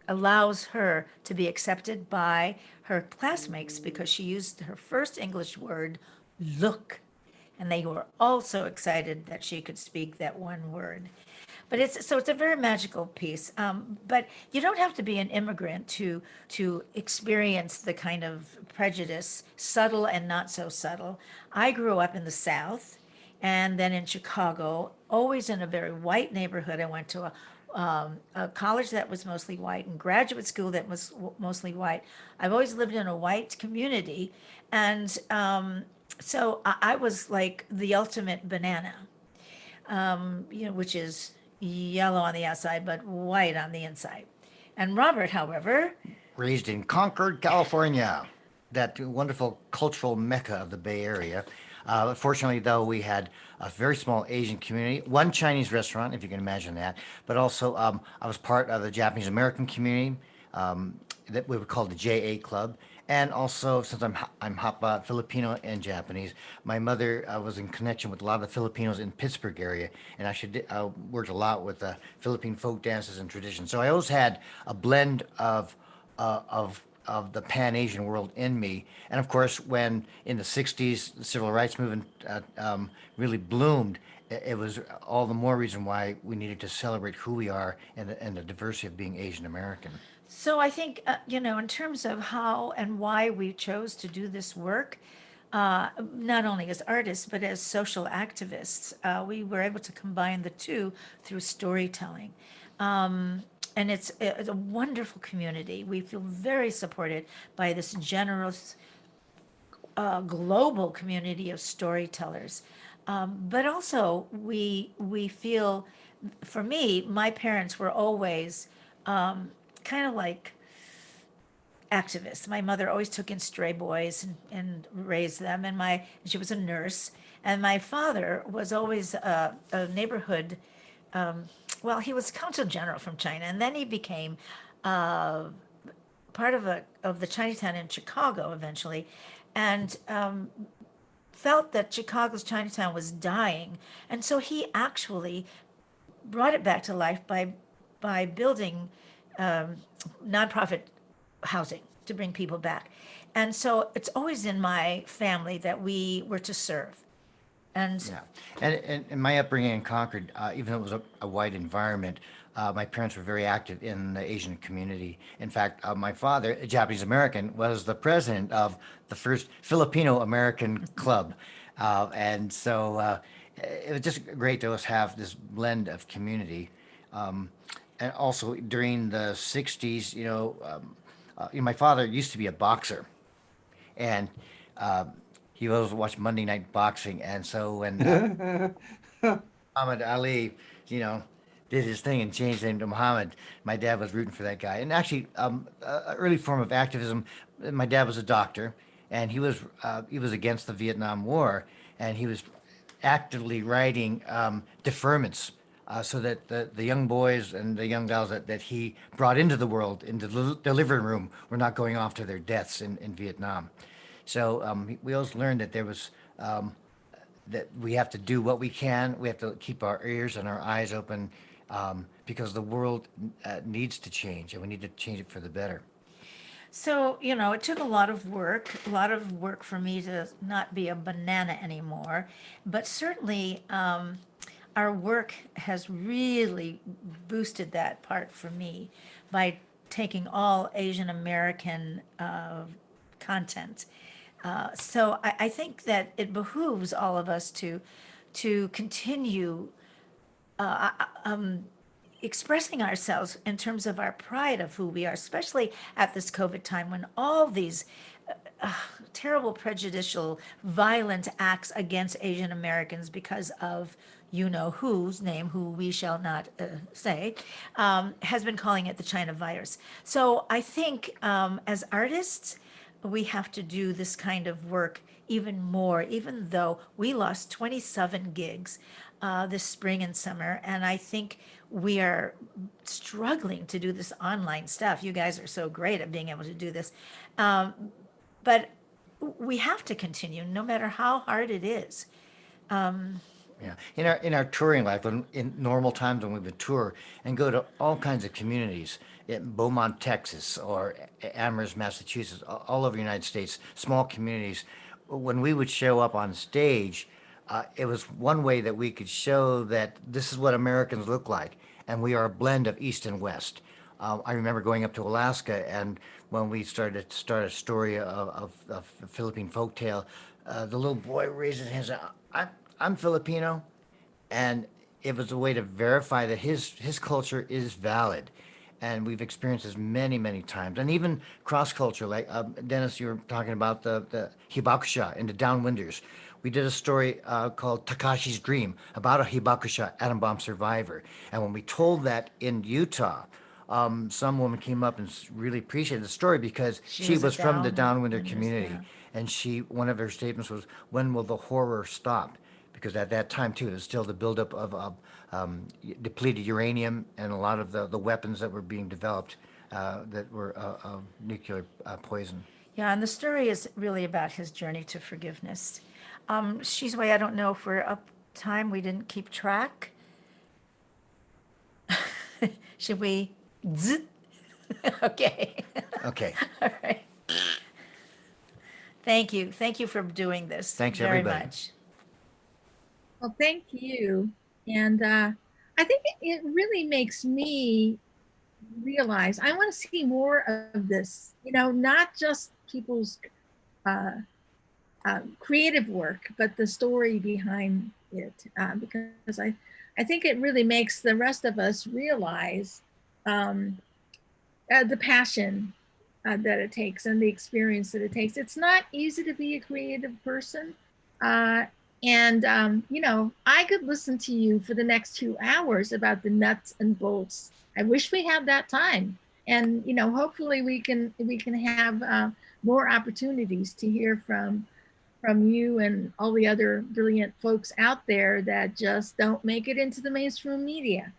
allows her to be accepted by her classmates because she used her first English word, look. And they were also excited that she could speak that one word. But it's a very magical piece. But you don't have to be an immigrant to experience the kind of prejudice, subtle and not so subtle. I grew up in the South, and then in Chicago, always in a very white neighborhood. I went to a college that was mostly white and graduate school that was mostly white. I've always lived in a white community, and so I was like the ultimate banana, which is yellow on the outside, but white on the inside. And Robert, however, Raised in Concord, California, that wonderful cultural mecca of the Bay Area. Fortunately, though, we had a very small Asian community, one Chinese restaurant, if you can imagine that, but also I was part of the Japanese American community that we would call the JA Club. And also, since I'm half Filipino and Japanese, my mother was in connection with a lot of the Filipinos in Pittsburgh area, and I worked a lot with Philippine folk dances and traditions. So I always had a blend of the Pan-Asian world in me. And of course, when in the 60s, the civil rights movement really bloomed, it was all the more reason why we needed to celebrate who we are and the diversity of being Asian American. so I think, in terms of how and why we chose to do this work, not only as artists, but as social activists, we were able to combine the two through storytelling. And it's a wonderful community. We feel very supported by this generous global community of storytellers. But also, we feel, for me, my parents were always kind of like activists. My mother always took in stray boys and raised them, and she was a nurse. And my father was always a neighborhood. Well, he was consul general from China, and then he became part of the Chinatown in Chicago eventually, and felt that Chicago's Chinatown was dying, and so he actually brought it back to life by building nonprofit housing to bring people back. And so it's always in my family that we were to serve. And Yeah, and my upbringing in Concord, even though it was a white environment, my parents were very active in the Asian community. In fact, my father, a Japanese American, was the president of the first Filipino American club, and so it was just great to us have this blend of community. And also during the '60s, my father used to be a boxer, and he always watched Monday Night Boxing, and so when Muhammad Ali, did his thing and changed his name to Muhammad, my dad was rooting for that guy. And actually, an early form of activism. My dad was a doctor, and he was against the Vietnam War, and he was actively writing deferments. So that the young boys and the young gals that he brought into the world, into the living room, were not going off to their deaths in Vietnam. So we always learned that there was that we have to do what we can. We have to keep our ears and our eyes open because the world needs to change, and we need to change it for the better. so, it took a lot of work for me to not be a banana anymore, but certainly our work has really boosted that part for me by taking all Asian American content. So I think that it behooves all of us to continue expressing ourselves in terms of our pride of who we are, especially at this COVID time when all these terrible, prejudicial, violent acts against Asian Americans because of whose name, who we shall not say, has been calling it the China virus. So I think as artists, we have to do this kind of work even more, even though we lost 27 gigs this spring and summer. And I think we are struggling to do this online stuff. You guys are so great at being able to do this. But we have to continue no matter how hard it is. Yeah, in our touring life, in normal times when we would tour and go to all kinds of communities in Beaumont, Texas, or Amherst, Massachusetts, all over the United States, small communities, when we would show up on stage, it was one way that we could show that this is what Americans look like, and we are a blend of East and West. I remember going up to Alaska, and when we started to start a story of Philippine folktale, the little boy raised his hands. I'm Filipino, and it was a way to verify that his culture is valid. And we've experienced this many, many times, and even cross-culture. Like Dennis, you were talking about the hibakusha and the downwinders. We did a story called Takashi's Dream about a hibakusha atom bomb survivor. And when we told that in Utah, some woman came up and really appreciated the story because she was from the downwinder community. And one of her statements was, "When will the horror stop?" Because at that time too, there's still the buildup of depleted uranium and a lot of the weapons that were being developed that were nuclear poison. Yeah, and the story is really about his journey to forgiveness. Shizue, I don't know if we're up time. We didn't keep track. Should we? Okay. Okay. All right. Thank you. Thank you for doing this. Thanks, very everybody. much. Well, thank you. And I think it really makes me realize I want to see more of this, not just people's creative work, but the story behind it, because I think it really makes the rest of us realize the passion that it takes and the experience that it takes. It's not easy to be a creative person. And I could listen to you for the next 2 hours about the nuts and bolts. I wish we had that time. And, hopefully we can have more opportunities to hear from you and all the other brilliant folks out there that just don't make it into the mainstream media.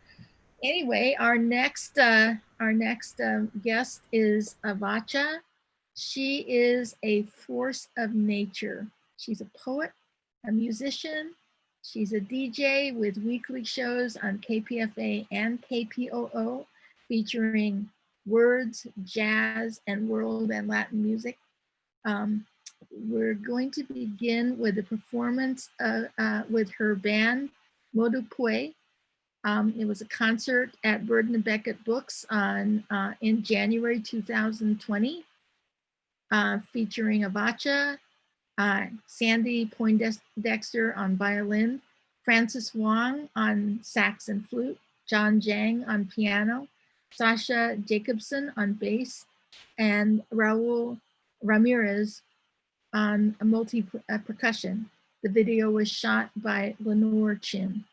Anyway, our next guest is Avotcja. She is a force of nature. She's a poet, a musician. She's a DJ with weekly shows on KPFA and KPOO featuring words, jazz, and world and Latin music. We're going to begin with a performance with her band, Modu Pue. It was a concert at Bird and Beckett Books in January 2020, featuring Avotcja, Sandy Poindexter on violin, Francis Wang on sax and flute, John Jang on piano, Sasha Jacobson on bass, and Raul Ramirez on a multi-percussion. The video was shot by Lenore Chin.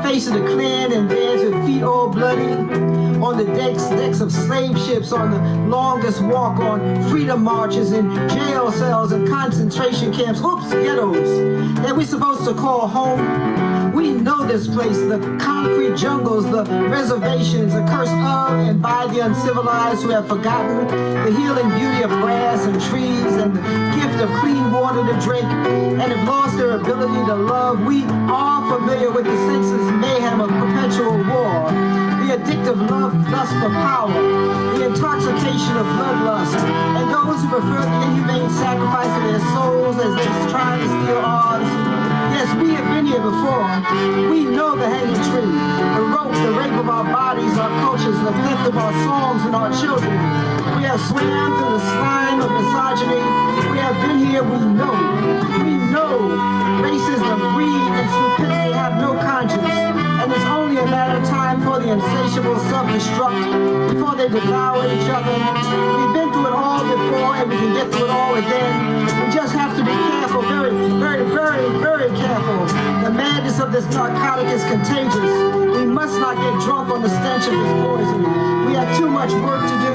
Face of the clan and dance with feet all bloody on the decks of slave ships, on the longest walk, on freedom marches in jail cells and concentration camps, oops, ghettos that we're supposed to call home. We know this place, the concrete jungles, the reservations, a curse of and by the uncivilized who have forgotten the healing beauty of grass and trees and the gift of clean water to drink and have lost their ability to love. We are familiar with the senseless mayhem of perpetual war, the addictive lust for power, the intoxication of bloodlust, and those who prefer the inhumane sacrifice of their souls as they try to steal ours. Yes, we have been here before. We know the hanging tree, the rope, the rape of our bodies, our cultures, the theft of our songs and our children. We have swam through the slime of misogyny. We have been here, we know. We know racism, greed, and stupidity have no conscience. And it's only a matter of time for the insatiable self-destruct before they devour each other. We've been through it all before and we can get through it all again. We just have to be careful, very, very, very, very careful. The madness of this narcotic is contagious. We must not get drunk on the stench of this poison. We have too much work to do.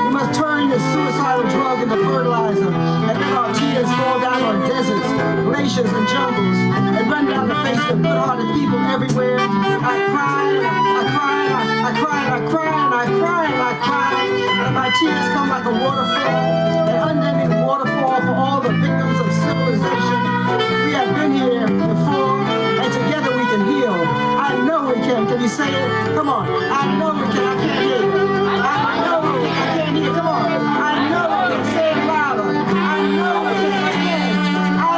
We must turn this suicidal drug into fertilizer and let our tears fall down on deserts, glaciers, and jungles, and run down the face of good-hearted people everywhere. I cry, I cry, I cry, I cry, and I cry, and I cry, and my tears come like a waterfall, an unending waterfall for all the victims of civilization. We have been here before, and together we can heal. I know we can. Can you say it? Come on. I know we can. I can't hear you. I know we can. I can't hear you. Come on. I know we can. Say it louder. I know we can. Again. I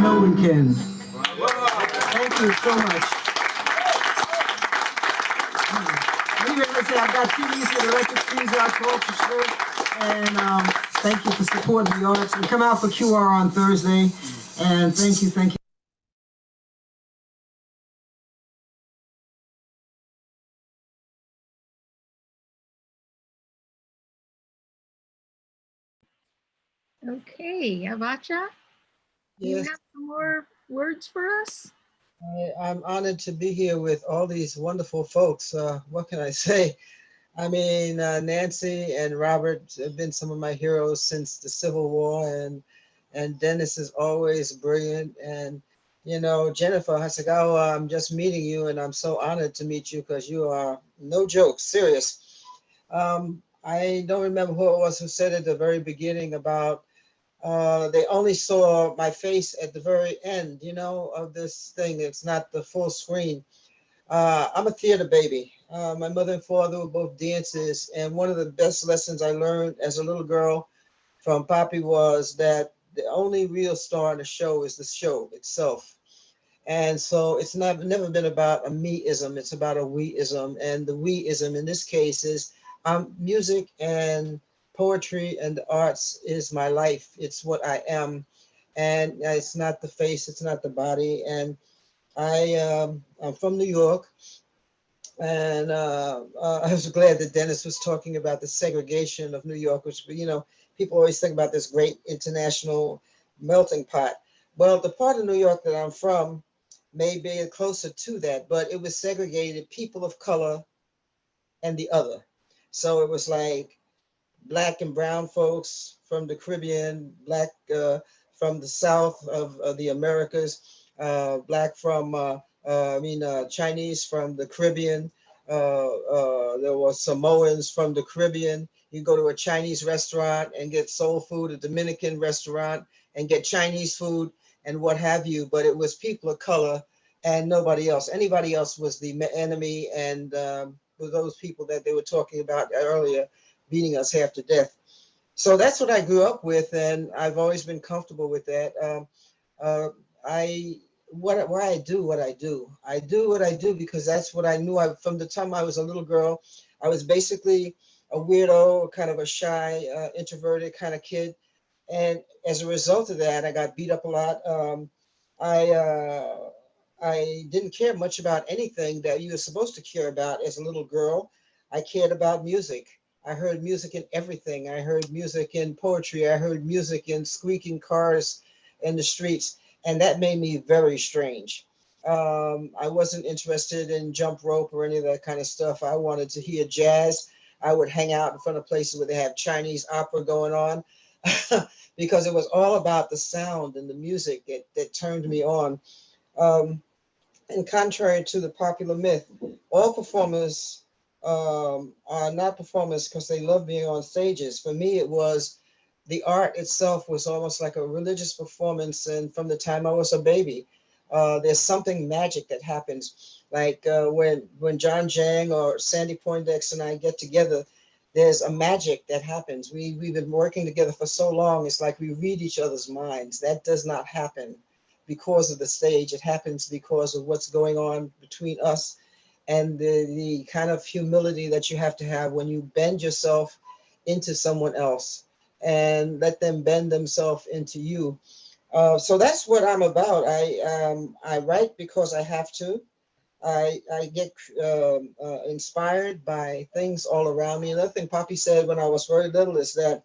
know we can. Thank you so much. Anyway, let's say I've got CDs for the electric streams out to Orchestra, and thank you for supporting the arts. And come out for QR on Thursday, and thank you, thank you. Okay, Avotcja, you Yes. have some more words for us? I'm honored to be here with all these wonderful folks. What can I say? I mean, Nancy and Robert have been some of my heroes since the Civil War, and Dennis is always brilliant. And, you know, Jennifer Hasegawa, I'm just meeting you, and I'm so honored to meet you because you are, no joke, serious. I don't remember who it was who said at the very beginning about they only saw my face at the very end, you know, of this thing. It's not the full screen. I'm a theater baby. My mother and father were both dancers, and one of the best lessons I learned as a little girl from Papi was that the only real star in the show is the show itself. And so it's never been about a me-ism, it's about a we-ism. And the we-ism in this case is music and poetry and the arts is my life. It's what I am. And it's not the face, it's not the body. And I'm from New York. And I was glad that Dennis was talking about the segregation of New York, which, you know, people always think about this great international melting pot. Well, the part of New York that I'm from may be closer to that, but it was segregated people of color and the other. So it was like Black and brown folks from the Caribbean, Black from the South of the Americas, Black from, Chinese from the Caribbean, There were Samoans from the Caribbean. You go to a Chinese restaurant and get soul food, a Dominican restaurant and get Chinese food and what have you. But it was people of color and nobody else. Anybody else was the enemy, and with those people that they were talking about earlier, beating us half to death. So that's what I grew up with, and I've always been comfortable with that. Why I do what I do. I do what I do because that's what I knew. From the time I was a little girl, I was basically a weirdo, kind of a shy, introverted kind of kid. And as a result of that, I got beat up a lot. I didn't care much about anything that you were supposed to care about as a little girl. I cared about music. I heard music in everything. I heard music in poetry. I heard music in squeaking cars in the streets. And that made me very strange. I wasn't interested in jump rope or any of that kind of stuff. I wanted to hear jazz. I would hang out in front of places where they have Chinese opera going on because it was all about the sound and the music that turned me on. And contrary to the popular myth, all performers are not performers because they love being on stages. For me, it was the art itself was almost like a religious performance. And from the time I was a baby, there's something magic that happens. Like when John Jang or Sandy Poindexter and I get together, there's a magic that happens. We've been working together for so long. It's like we read each other's minds. That does not happen because of the stage. It happens because of what's going on between us and the kind of humility that you have to have when you bend yourself into someone else and let them bend themselves into you. So that's what I'm about. I write because I have to. I get inspired by things all around me. Another thing Poppy said when I was very little is that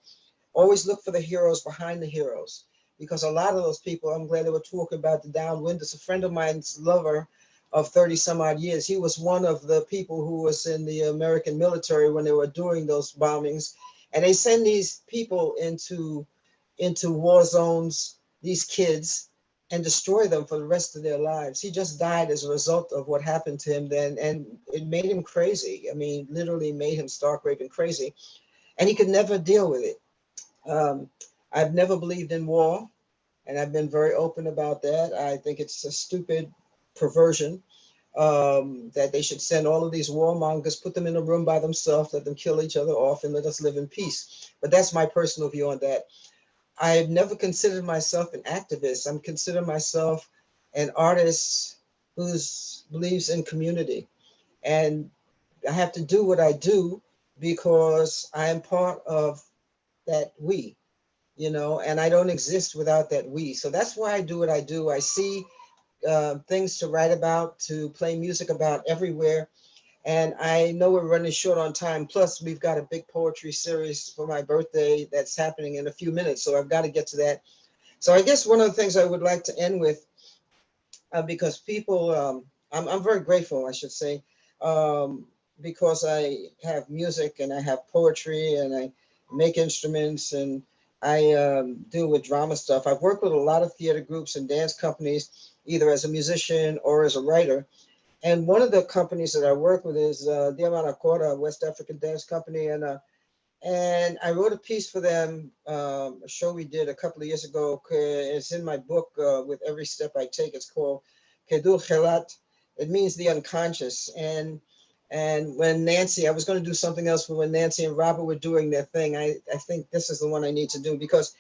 always look for the heroes behind the heroes, because a lot of those people, I'm glad they were talking about the downwind. It's a friend of mine's lover of 30 some odd years. He was one of the people who was in the American military when they were doing those bombings. And they send these people into war zones, these kids, and destroy them for the rest of their lives. He just died as a result of what happened to him then, and it made him crazy. I mean, literally made him stark raving crazy, and he could never deal with it. I've never believed in war, and I've been very open about that. I think it's a stupid perversion that they should send all of these warmongers, put them in a room by themselves, let them kill each other off, and let us live in peace. But that's my personal view on that. I've never considered myself an activist. I'm considering myself an artist who believes in community. And I have to do what I do because I am part of that we, and I don't exist without that we. So that's why I do what I do. I see things to write about, to play music about everywhere. And I know we're running short on time. Plus, we've got a big poetry series for my birthday that's happening in a few minutes. So I've got to get to that. So I guess one of the things I would like to end with, because people, I'm very grateful, I should say, because I have music and I have poetry and I make instruments and I deal with drama stuff. I've worked with a lot of theater groups and dance companies, either as a musician or as a writer. And one of the companies that I work with is Diaspora, a West African dance company. And I wrote a piece for them, a show we did a couple of years ago. It's in my book, With Every Step I Take. It's called Kedul Chelat. It means the unconscious. And when Nancy, I was going to do something else, but when Nancy and Robert were doing their thing, I think this is the one I need to do, because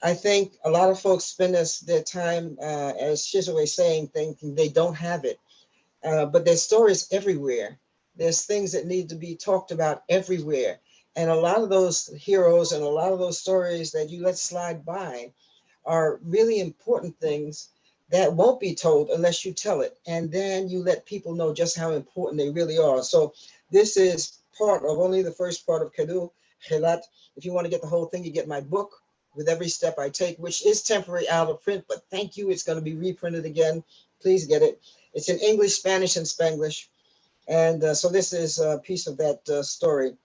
I think a lot of folks spend their time, as Shizue is saying, thinking they don't have it. But there's stories everywhere. There's things that need to be talked about everywhere. And a lot of those heroes and a lot of those stories that you let slide by are really important things that won't be told unless you tell it. And then you let people know just how important they really are. So this is part of only the first part of Kedul Chelat. If you want to get the whole thing, you get my book, With Every Step I Take, which is temporary out of print, but thank you. It's going to be reprinted again. Please get it. It's in English, Spanish, and Spanglish. And so this is a piece of that story.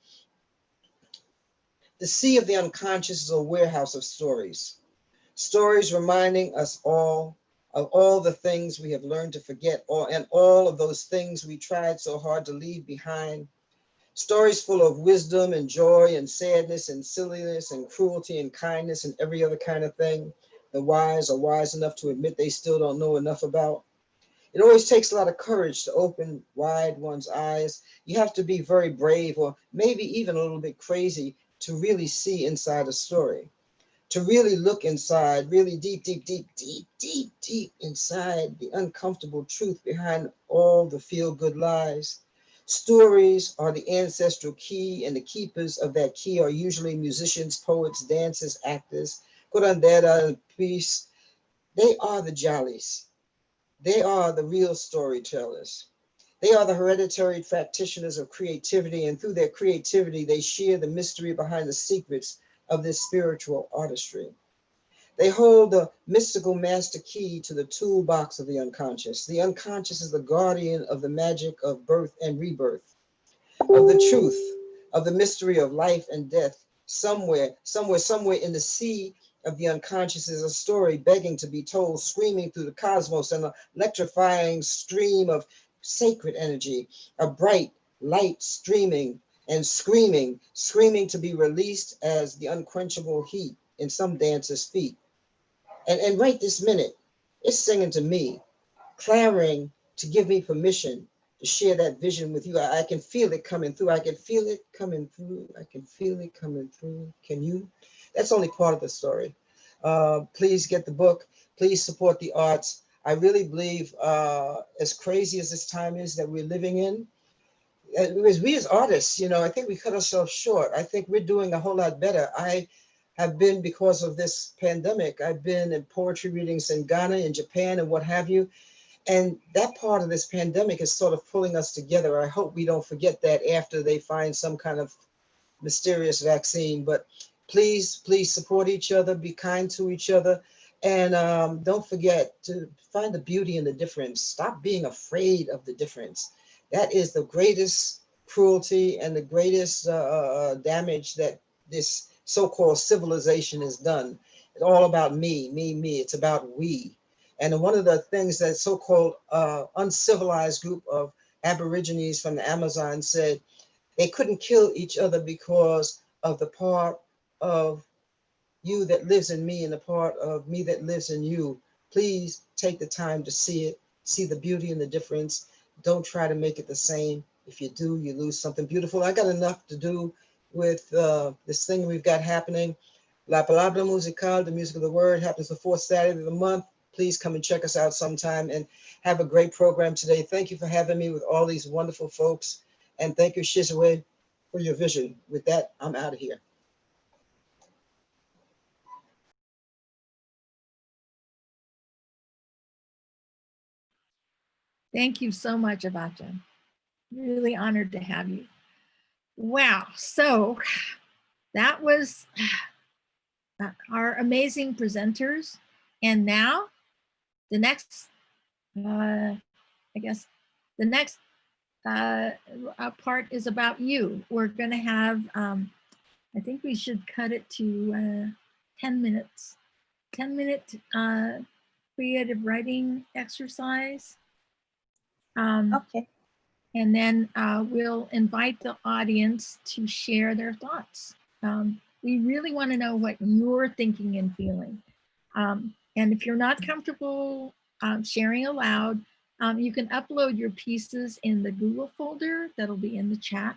The sea of the unconscious is a warehouse of stories. Stories reminding us all of all the things we have learned to forget, and all of those things we tried so hard to leave behind. Stories full of wisdom and joy and sadness and silliness and cruelty and kindness and every other kind of thing the wise are wise enough to admit they still don't know enough about. It always takes a lot of courage to open wide one's eyes. You have to be very brave, or maybe even a little bit crazy, to really see inside a story, to really look inside, really deep, deep, deep, deep, deep, deep inside the uncomfortable truth behind all the feel-good lies. Stories are the ancestral key, and the keepers of that key are usually musicians, poets, dancers, actors, curandera, priests. They are the jollies. They are the real storytellers. They are the hereditary practitioners of creativity, and through their creativity, they share the mystery behind the secrets of this spiritual artistry. They hold the mystical master key to the toolbox of the unconscious. The unconscious is the guardian of the magic of birth and rebirth, of the truth, of the mystery of life and death. Somewhere in the sea of the unconscious is a story begging to be told, screaming through the cosmos, an electrifying stream of sacred energy, a bright light streaming and screaming to be released as the unquenchable heat in some dancer's feet. And right this minute, it's singing to me, clamoring to give me permission to share that vision with you. I can feel it coming through. I can feel it coming through. I can feel it coming through. Can you? That's only part of the story. Please get the book. Please support the arts. I really believe, as crazy as this time is that we're living in, we as artists, I think we cut ourselves short. I think we're doing a whole lot better. I have been, because of this pandemic, I've been in poetry readings in Ghana and Japan and what have you. And that part of this pandemic is sort of pulling us together. I hope we don't forget that after they find some kind of mysterious vaccine. But please support each other, be kind to each other. And don't forget to find the beauty in the difference. Stop being afraid of the difference. That is the greatest cruelty and the greatest damage that this so-called civilization has done. It's all about me. It's about we. And one of the things that so-called uncivilized group of Aborigines from the Amazon said, they couldn't kill each other because of the part of you that lives in me and the part of me that lives in you. Please take the time to see it, see the beauty and the difference. Don't try to make it the same. If you do, you lose something beautiful. I got enough to do with this thing we've got happening. La Palabra Musical, the music of the word, happens the fourth Saturday of the month. Please come and check us out sometime and have a great program today. Thank you for having me with all these wonderful folks. And thank you, Shizue, for your vision. With that, I'm out of here. Thank you so much, Avotcja. Really honored to have you. Wow, so that was our amazing presenters. And now the next, I guess, the next part is about you. We're gonna have, I think we should cut it to 10 minutes. 10-minute creative writing exercise. Okay. And then we'll invite the audience to share their thoughts. We really want to know what you're thinking and feeling. And if you're not comfortable sharing aloud, you can upload your pieces in the Google folder that'll be in the chat.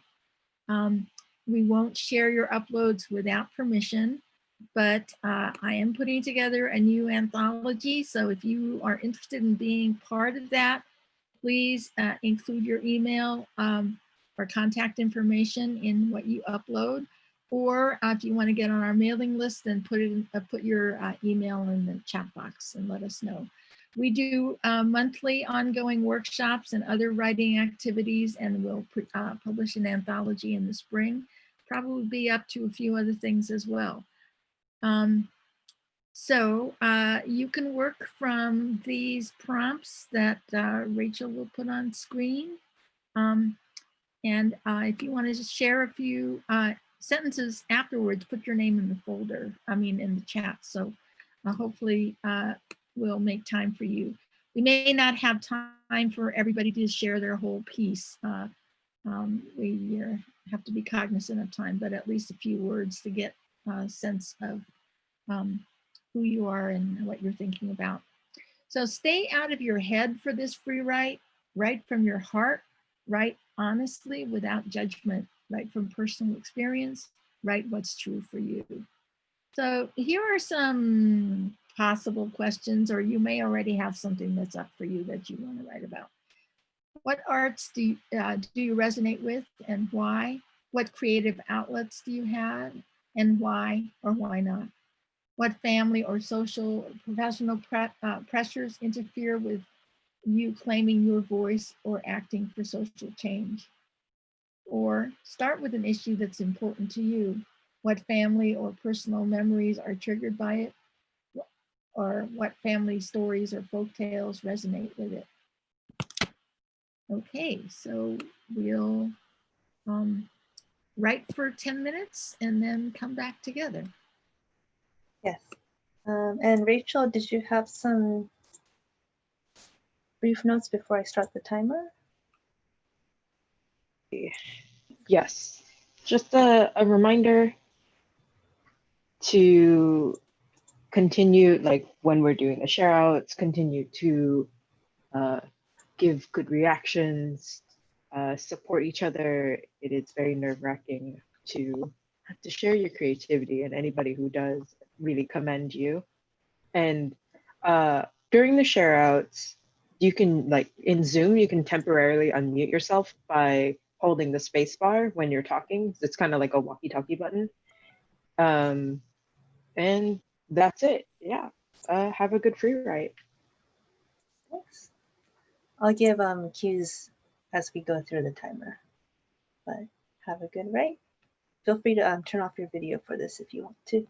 We won't share your uploads without permission, but I am putting together a new anthology. So if you are interested in being part of that, please include your email or contact information in what you upload. Or if you want to get on our mailing list, then put your email in the chat box and let us know. We do monthly ongoing workshops and other writing activities, and we'll publish an anthology in the spring. Probably be up to a few other things as well. So you can work from these prompts that Rachel will put on screen. And if you want to just share a few sentences afterwards, put your name in the folder, in the chat. So hopefully we'll make time for you. We may not have time for everybody to share their whole piece. We have to be cognizant of time, but at least a few words to get a sense of who you are and what you're thinking about. So stay out of your head for this free write. Write from your heart. Write honestly without judgment. Write from personal experience. Write what's true for you. So here are some possible questions, or you may already have something that's up for you that you want to write about. What arts do you resonate with and why? What creative outlets do you have and why or why not? What family or social or professional pressures interfere with you claiming your voice or acting for social change? Or start with an issue that's important to you. What family or personal memories are triggered by it? Or what family stories or folk tales resonate with it? Okay, so we'll write for 10 minutes and then come back together. Yes. And Rachel, did you have some brief notes before I start the timer? Yes, just a reminder to continue, like when we're doing the share outs, continue to give good reactions, support each other. It is very nerve-wracking to have to share your creativity, and anybody who does really commend you. And during the share outs, you can, like in Zoom, you can temporarily unmute yourself by holding the space bar when you're talking. It's kind of like a walkie-talkie button. And that's it. Yeah. Have a good free write. Thanks. I'll give cues as we go through the timer, but have a good write. Feel free to turn off your video for this if you want to.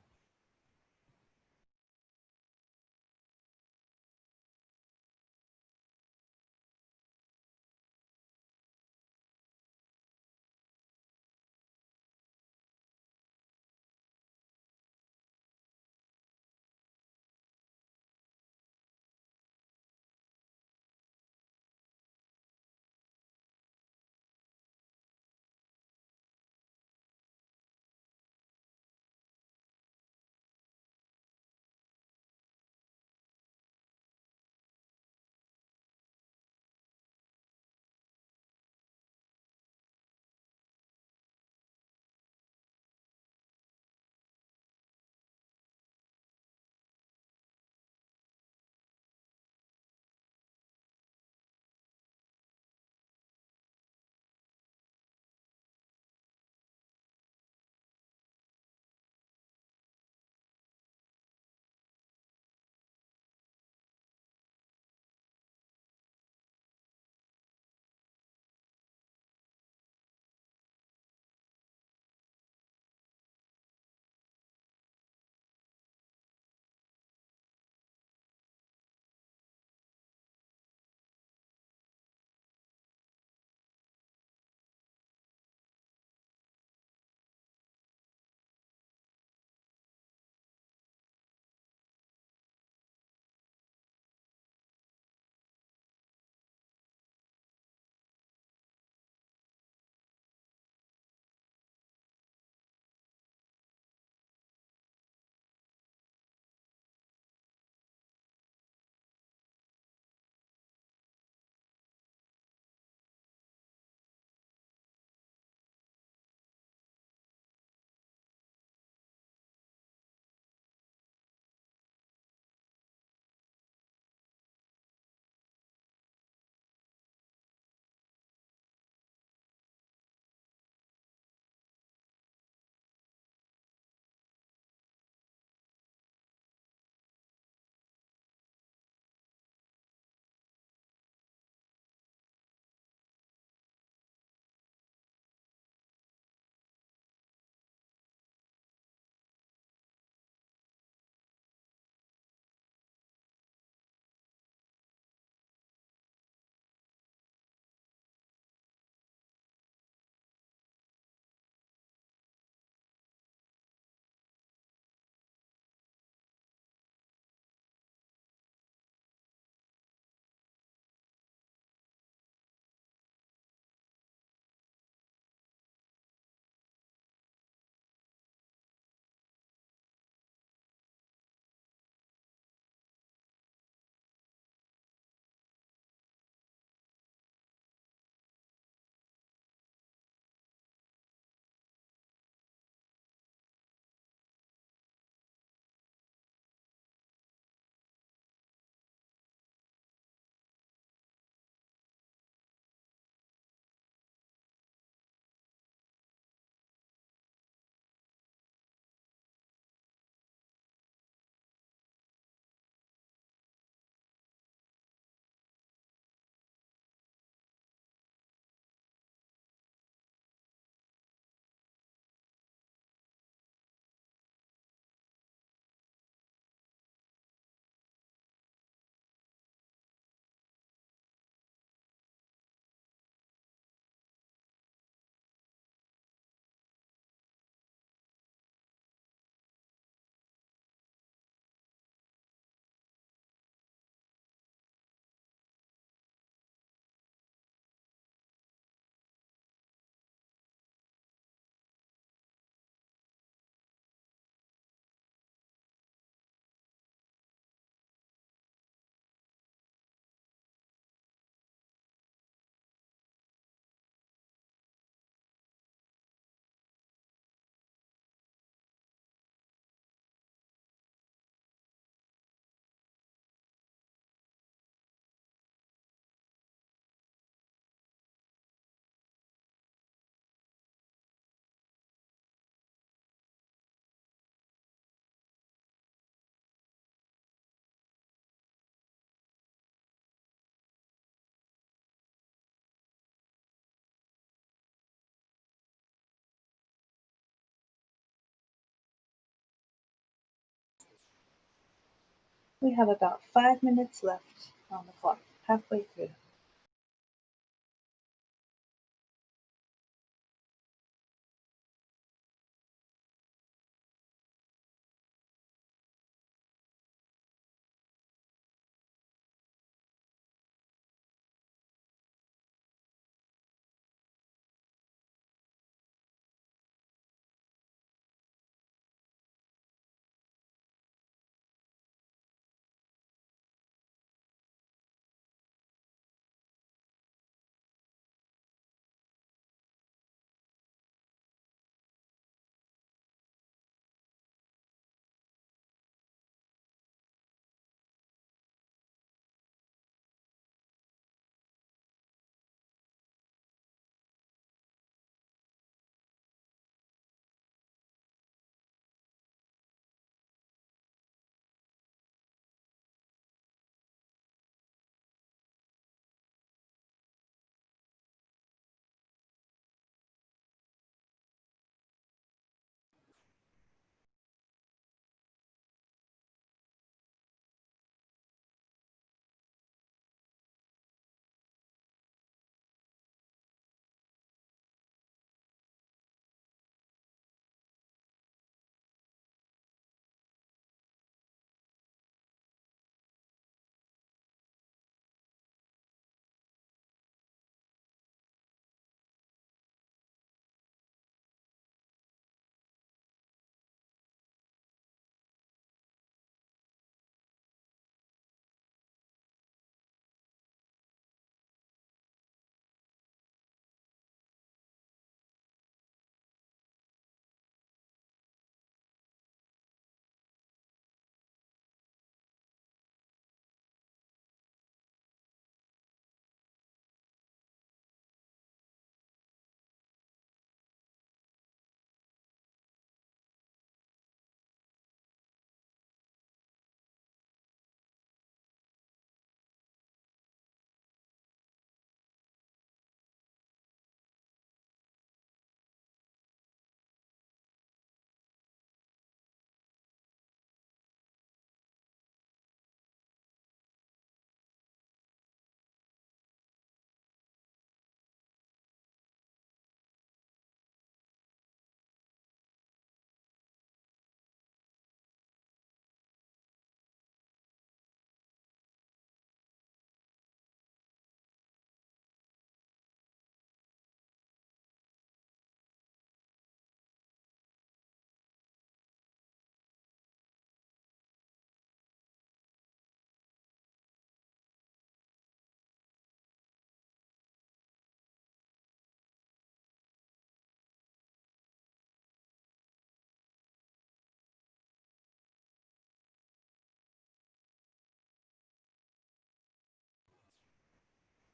We have about 5 minutes left on the clock, halfway through.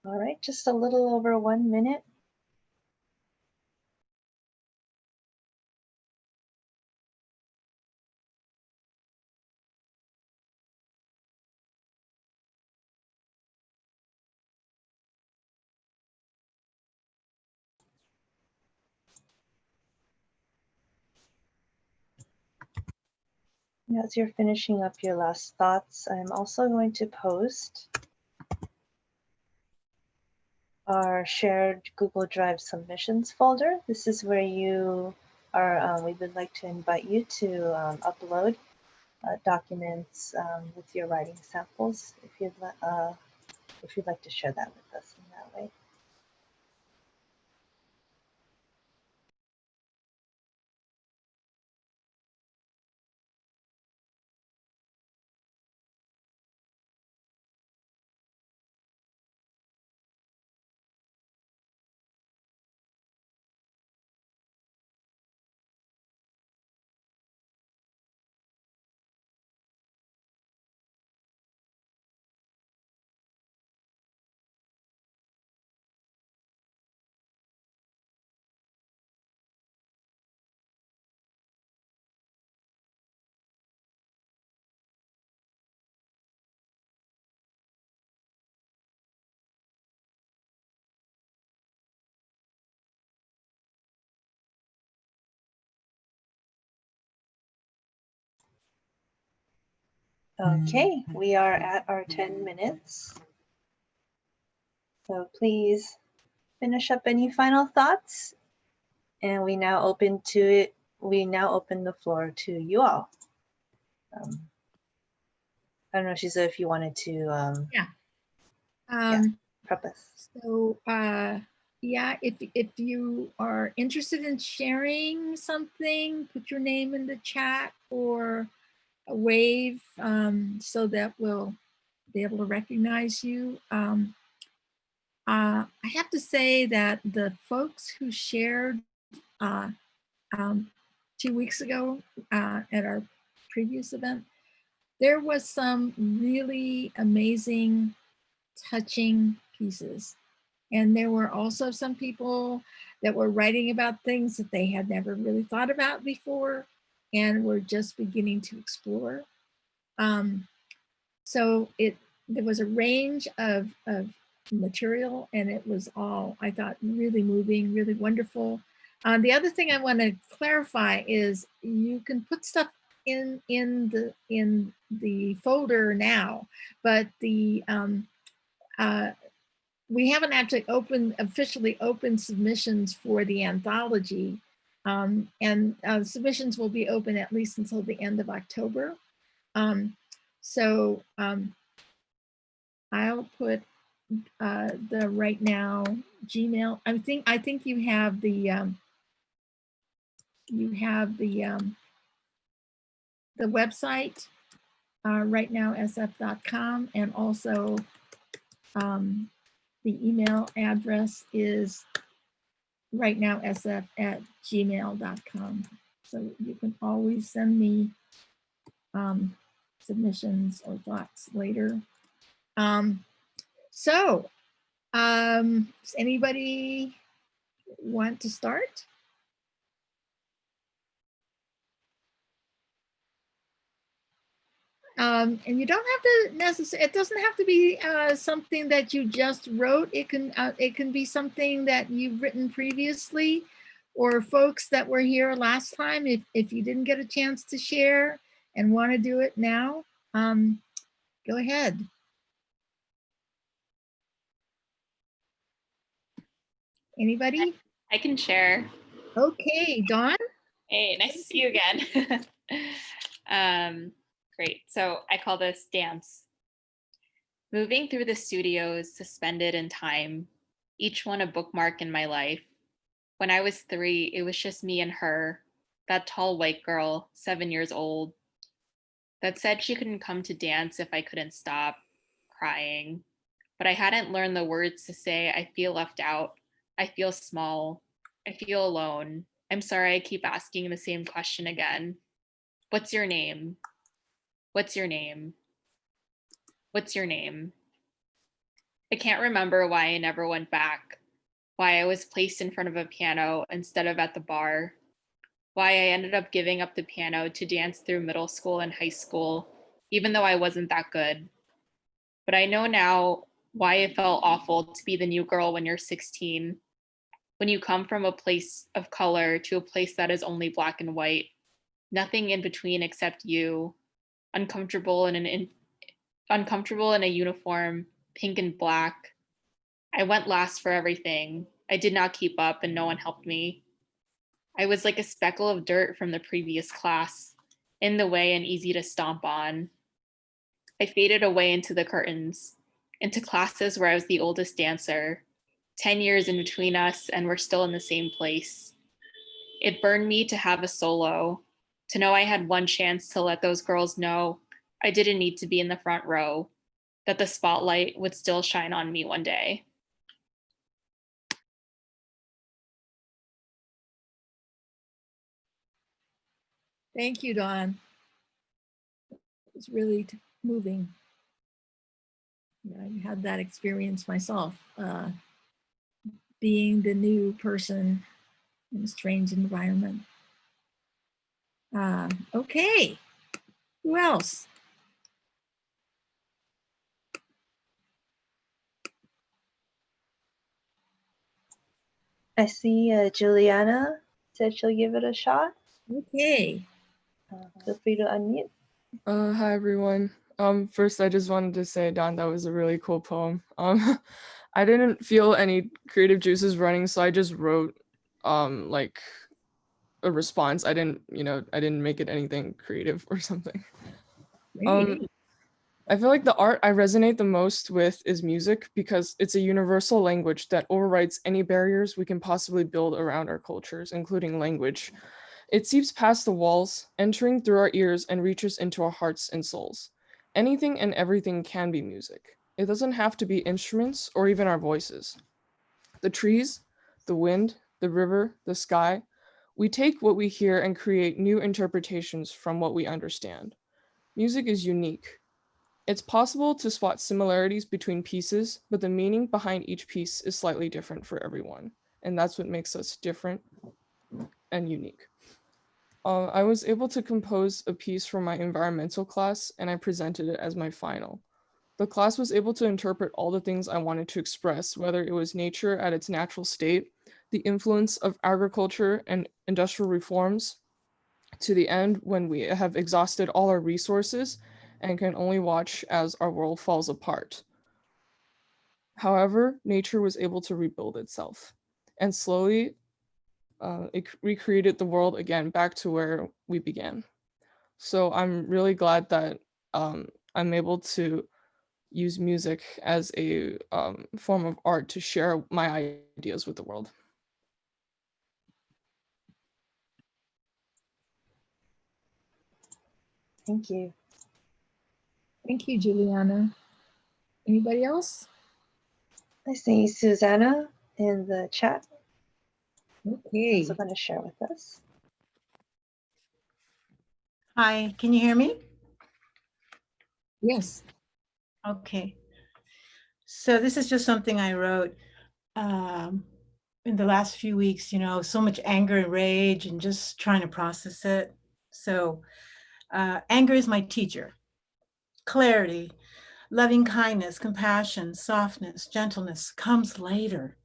All right, just a little over 1 minute. As you're finishing up your last thoughts, I'm also going to post our shared Google Drive submissions folder. This is where you are, we would like to invite you to upload documents with your writing samples if you'd like to share that with us in that way. Okay, we are at our 10 minutes. So please finish up any final thoughts. And we now open to it. We now open the floor to you all. I don't know, Shiza, if you wanted to preface. So yeah, if you are interested in sharing something, put your name in the chat or a wave so that we'll be able to recognize you. I have to say that the folks who shared 2 weeks ago at our previous event, there was some really amazing, touching pieces. And there were also some people that were writing about things that they had never really thought about before and were just beginning to explore. So there was a range of material, and it was all, I thought, really moving, really wonderful. The other thing I want to clarify is you can put stuff in the folder now, but the we haven't actually officially opened submissions for the anthology, and submissions will be open at least until the end of October. So I'll put the right now Gmail. I think you have the website rightnowsf.com, and also the email address is rightnowsf@gmail.com. So you can always send me submissions or thoughts later. Does anybody want to start? And you don't have to necessarily, it doesn't have to be something that you just wrote. It can be something that you've written previously, or folks that were here last time. If you didn't get a chance to share and want to do it now, go ahead. Anybody? I can share. Okay, Dawn. Hey, nice to see you again. Great. So I call this dance. Moving through the studios, suspended in time, each one a bookmark in my life. When I was 3, it was just me and her, that tall white girl, 7 years old, that said she couldn't come to dance if I couldn't stop crying. But I hadn't learned the words to say, I feel left out. I feel small. I feel alone. I'm sorry I keep asking the same question again. What's your name? What's your name? What's your name? I can't remember why I never went back, why I was placed in front of a piano instead of at the bar, why I ended up giving up the piano to dance through middle school and high school, even though I wasn't that good. But I know now why it felt awful to be the new girl when you're 16, when you come from a place of color to a place that is only black and white, nothing in between except you, uncomfortable in a uniform, pink and black. I went last for everything. I did not keep up and no one helped me. I was like a speckle of dirt from the previous class, in the way and easy to stomp on. I faded away into the curtains, into classes where I was the oldest dancer, 10 years in between us, and we're still in the same place. It burned me to have a solo, to know I had one chance to let those girls know I didn't need to be in the front row, that the spotlight would still shine on me one day. Thank you, Dawn. It's really moving. Yeah, I had that experience myself, being the new person in a strange environment. Okay, who else? I see Juliana said she'll give it a shot. Okay. Feel free to unmute. Hi, everyone. First, I just wanted to say, Don, that was a really cool poem. I didn't feel any creative juices running, so I just wrote like a response. I didn't make it anything creative or something. I feel like the art I resonate the most with is music because it's a universal language that overrides any barriers we can possibly build around our cultures, including language. It seeps past the walls, entering through our ears and reaches into our hearts and souls. Anything and everything can be music. It doesn't have to be instruments or even our voices. The trees, the wind, the river, the sky, we take what we hear and create new interpretations from what we understand. Music is unique. It's possible to spot similarities between pieces, but the meaning behind each piece is slightly different for everyone. And that's what makes us different and unique. I was able to compose a piece for my environmental class and I presented it as my final. The class was able to interpret all the things I wanted to express, whether it was nature at its natural state, the influence of agriculture and industrial reforms, to the end when we have exhausted all our resources and can only watch as our world falls apart. However, nature was able to rebuild itself, and slowly it recreated the world again back to where we began. So I'm really glad that I'm able to use music as a form of art to share my ideas with the world. Thank you. Thank you, Juliana. Anybody else? I see Susanna in the chat. Okay. Also going to share with us. Hi, can you hear me? Yes. Okay. So this is just something I wrote in the last few weeks, you know, so much anger and rage and just trying to process it. So anger is my teacher. Clarity, loving kindness, compassion, softness, gentleness comes later.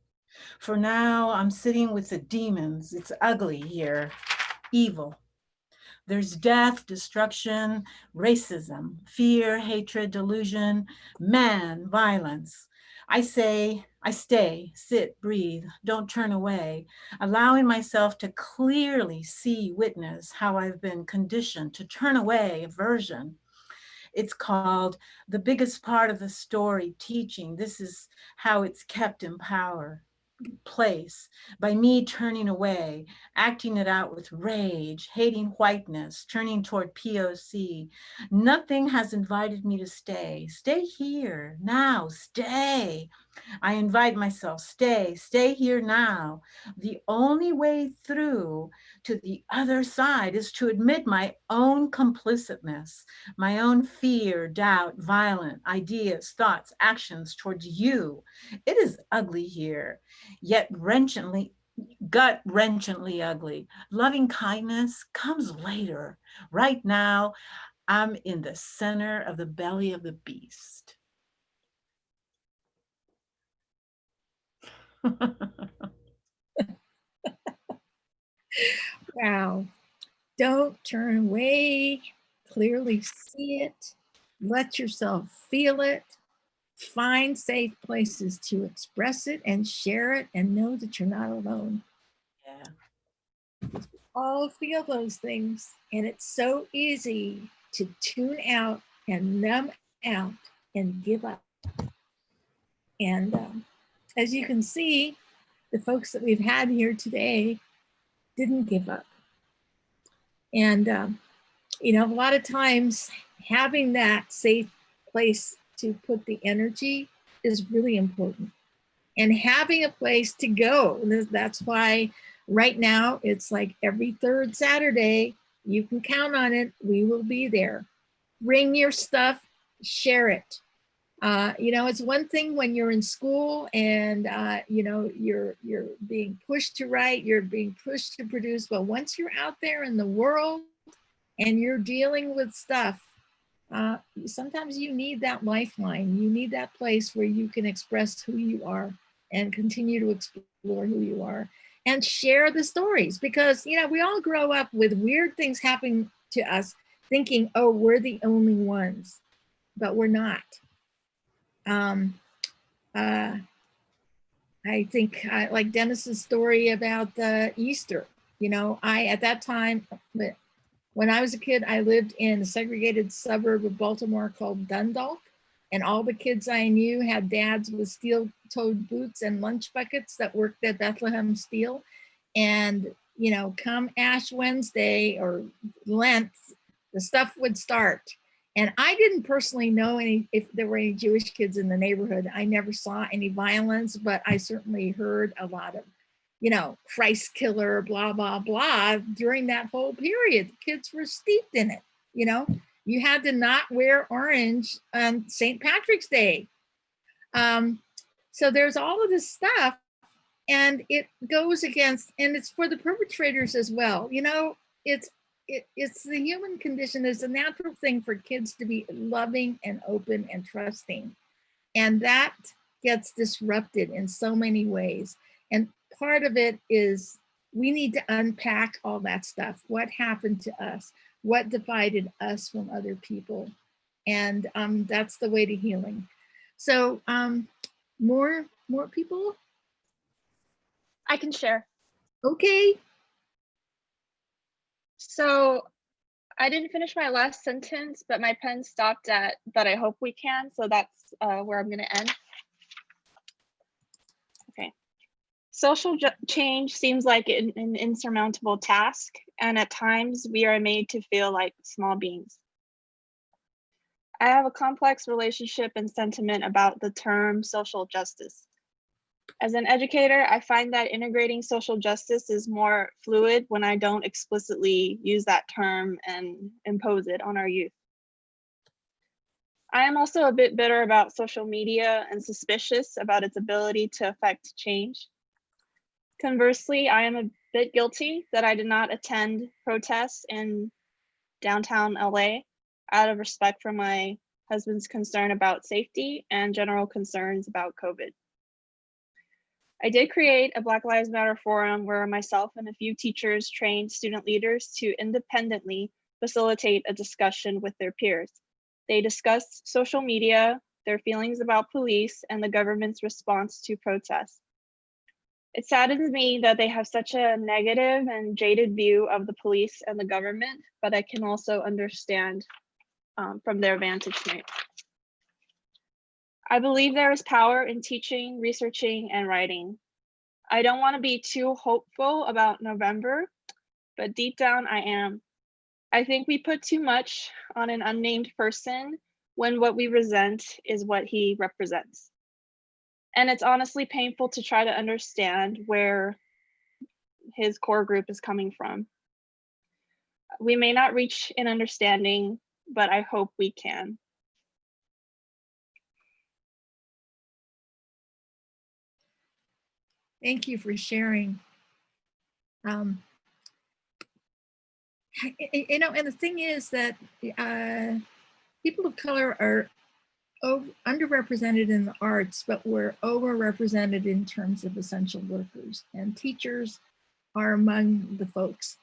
For now, I'm sitting with the demons. It's ugly here, evil. There's death, destruction, racism, fear, hatred, delusion, man, violence. I say, I stay, sit, breathe, don't turn away, allowing myself to clearly see, witness how I've been conditioned to turn away, aversion. It's called the biggest part of the story, teaching. This is how it's kept in power. Place by me turning away, acting it out with rage, hating whiteness, turning toward POC. Nothing has invited me to stay. Stay here now, stay. I invite myself, stay here now. The only way through to the other side is to admit my own complicitness, my own fear, doubt, violent ideas, thoughts, actions towards you. It is ugly here, yet gut-wrenchingly ugly. Loving kindness comes later. Right now, I'm in the center of the belly of the beast. Wow. Don't turn away. Clearly see it. Let yourself feel it. Find safe places to express it and share it and know that you're not alone. Yeah. All feel those things. And it's so easy to tune out and numb out and give up. And as you can see, the folks that we've had here today didn't give up. And, you know, a lot of times having that safe place to put the energy is really important. And having a place to go. And that's why right now it's like every third Saturday, you can count on it. We will be there. Bring your stuff, share it. You know, it's one thing when you're in school and, you know, you're being pushed to write, you're being pushed to produce. But once you're out there in the world and you're dealing with stuff, sometimes you need that lifeline. You need that place where you can express who you are and continue to explore who you are and share the stories. Because, you know, we all grow up with weird things happening to us thinking, oh, we're the only ones. but we're not. I think like Dennis's story about Easter. You know, at that time, when I was a kid, I lived in a segregated suburb of Baltimore called Dundalk, and all the kids I knew had dads with steel-toed boots and lunch buckets that worked at Bethlehem Steel. And, you know, come Ash Wednesday or Lent, the stuff would start. And I didn't personally know if there were any Jewish kids in the neighborhood. I never saw any violence, but I certainly heard a lot of, you know, Christ killer, blah, blah, blah, during that whole period. Kids were steeped in it, you know. You had to not wear orange on St. Patrick's Day. So there's all of this stuff, and it goes against, and it's for the perpetrators as well. You know, it's the human condition. It's a natural thing for kids to be loving and open and trusting. And that gets disrupted in so many ways. And part of it is we need to unpack all that stuff. What happened to us? What divided us from other people? And that's the way to healing. So more people? I can share. Okay. So I didn't finish my last sentence, but my pen stopped at, but I hope we can. So that's where I'm gonna end. Okay. Social change seems like an insurmountable task, and at times we are made to feel like small beings. I have a complex relationship and sentiment about the term social justice. As an educator, I find that integrating social justice is more fluid when I don't explicitly use that term and impose it on our youth. I am also a bit bitter about social media and suspicious about its ability to affect change. Conversely, I am a bit guilty that I did not attend protests in downtown LA out of respect for my husband's concern about safety and general concerns about COVID. I did create a Black Lives Matter forum where myself and a few teachers trained student leaders to independently facilitate a discussion with their peers. They discussed social media, their feelings about police, and the government's response to protests. It saddens me that they have such a negative and jaded view of the police and the government, but I can also understand from their vantage point. I believe there is power in teaching, researching, and writing. I don't want to be too hopeful about November, but deep down I am. I think we put too much on an unnamed person when what we resent is what he represents. And it's honestly painful to try to understand where his core group is coming from. We may not reach an understanding, but I hope we can. Thank you for sharing. You know, and the thing is that people of color are underrepresented in the arts, but we're overrepresented in terms of essential workers. And teachers are among the folks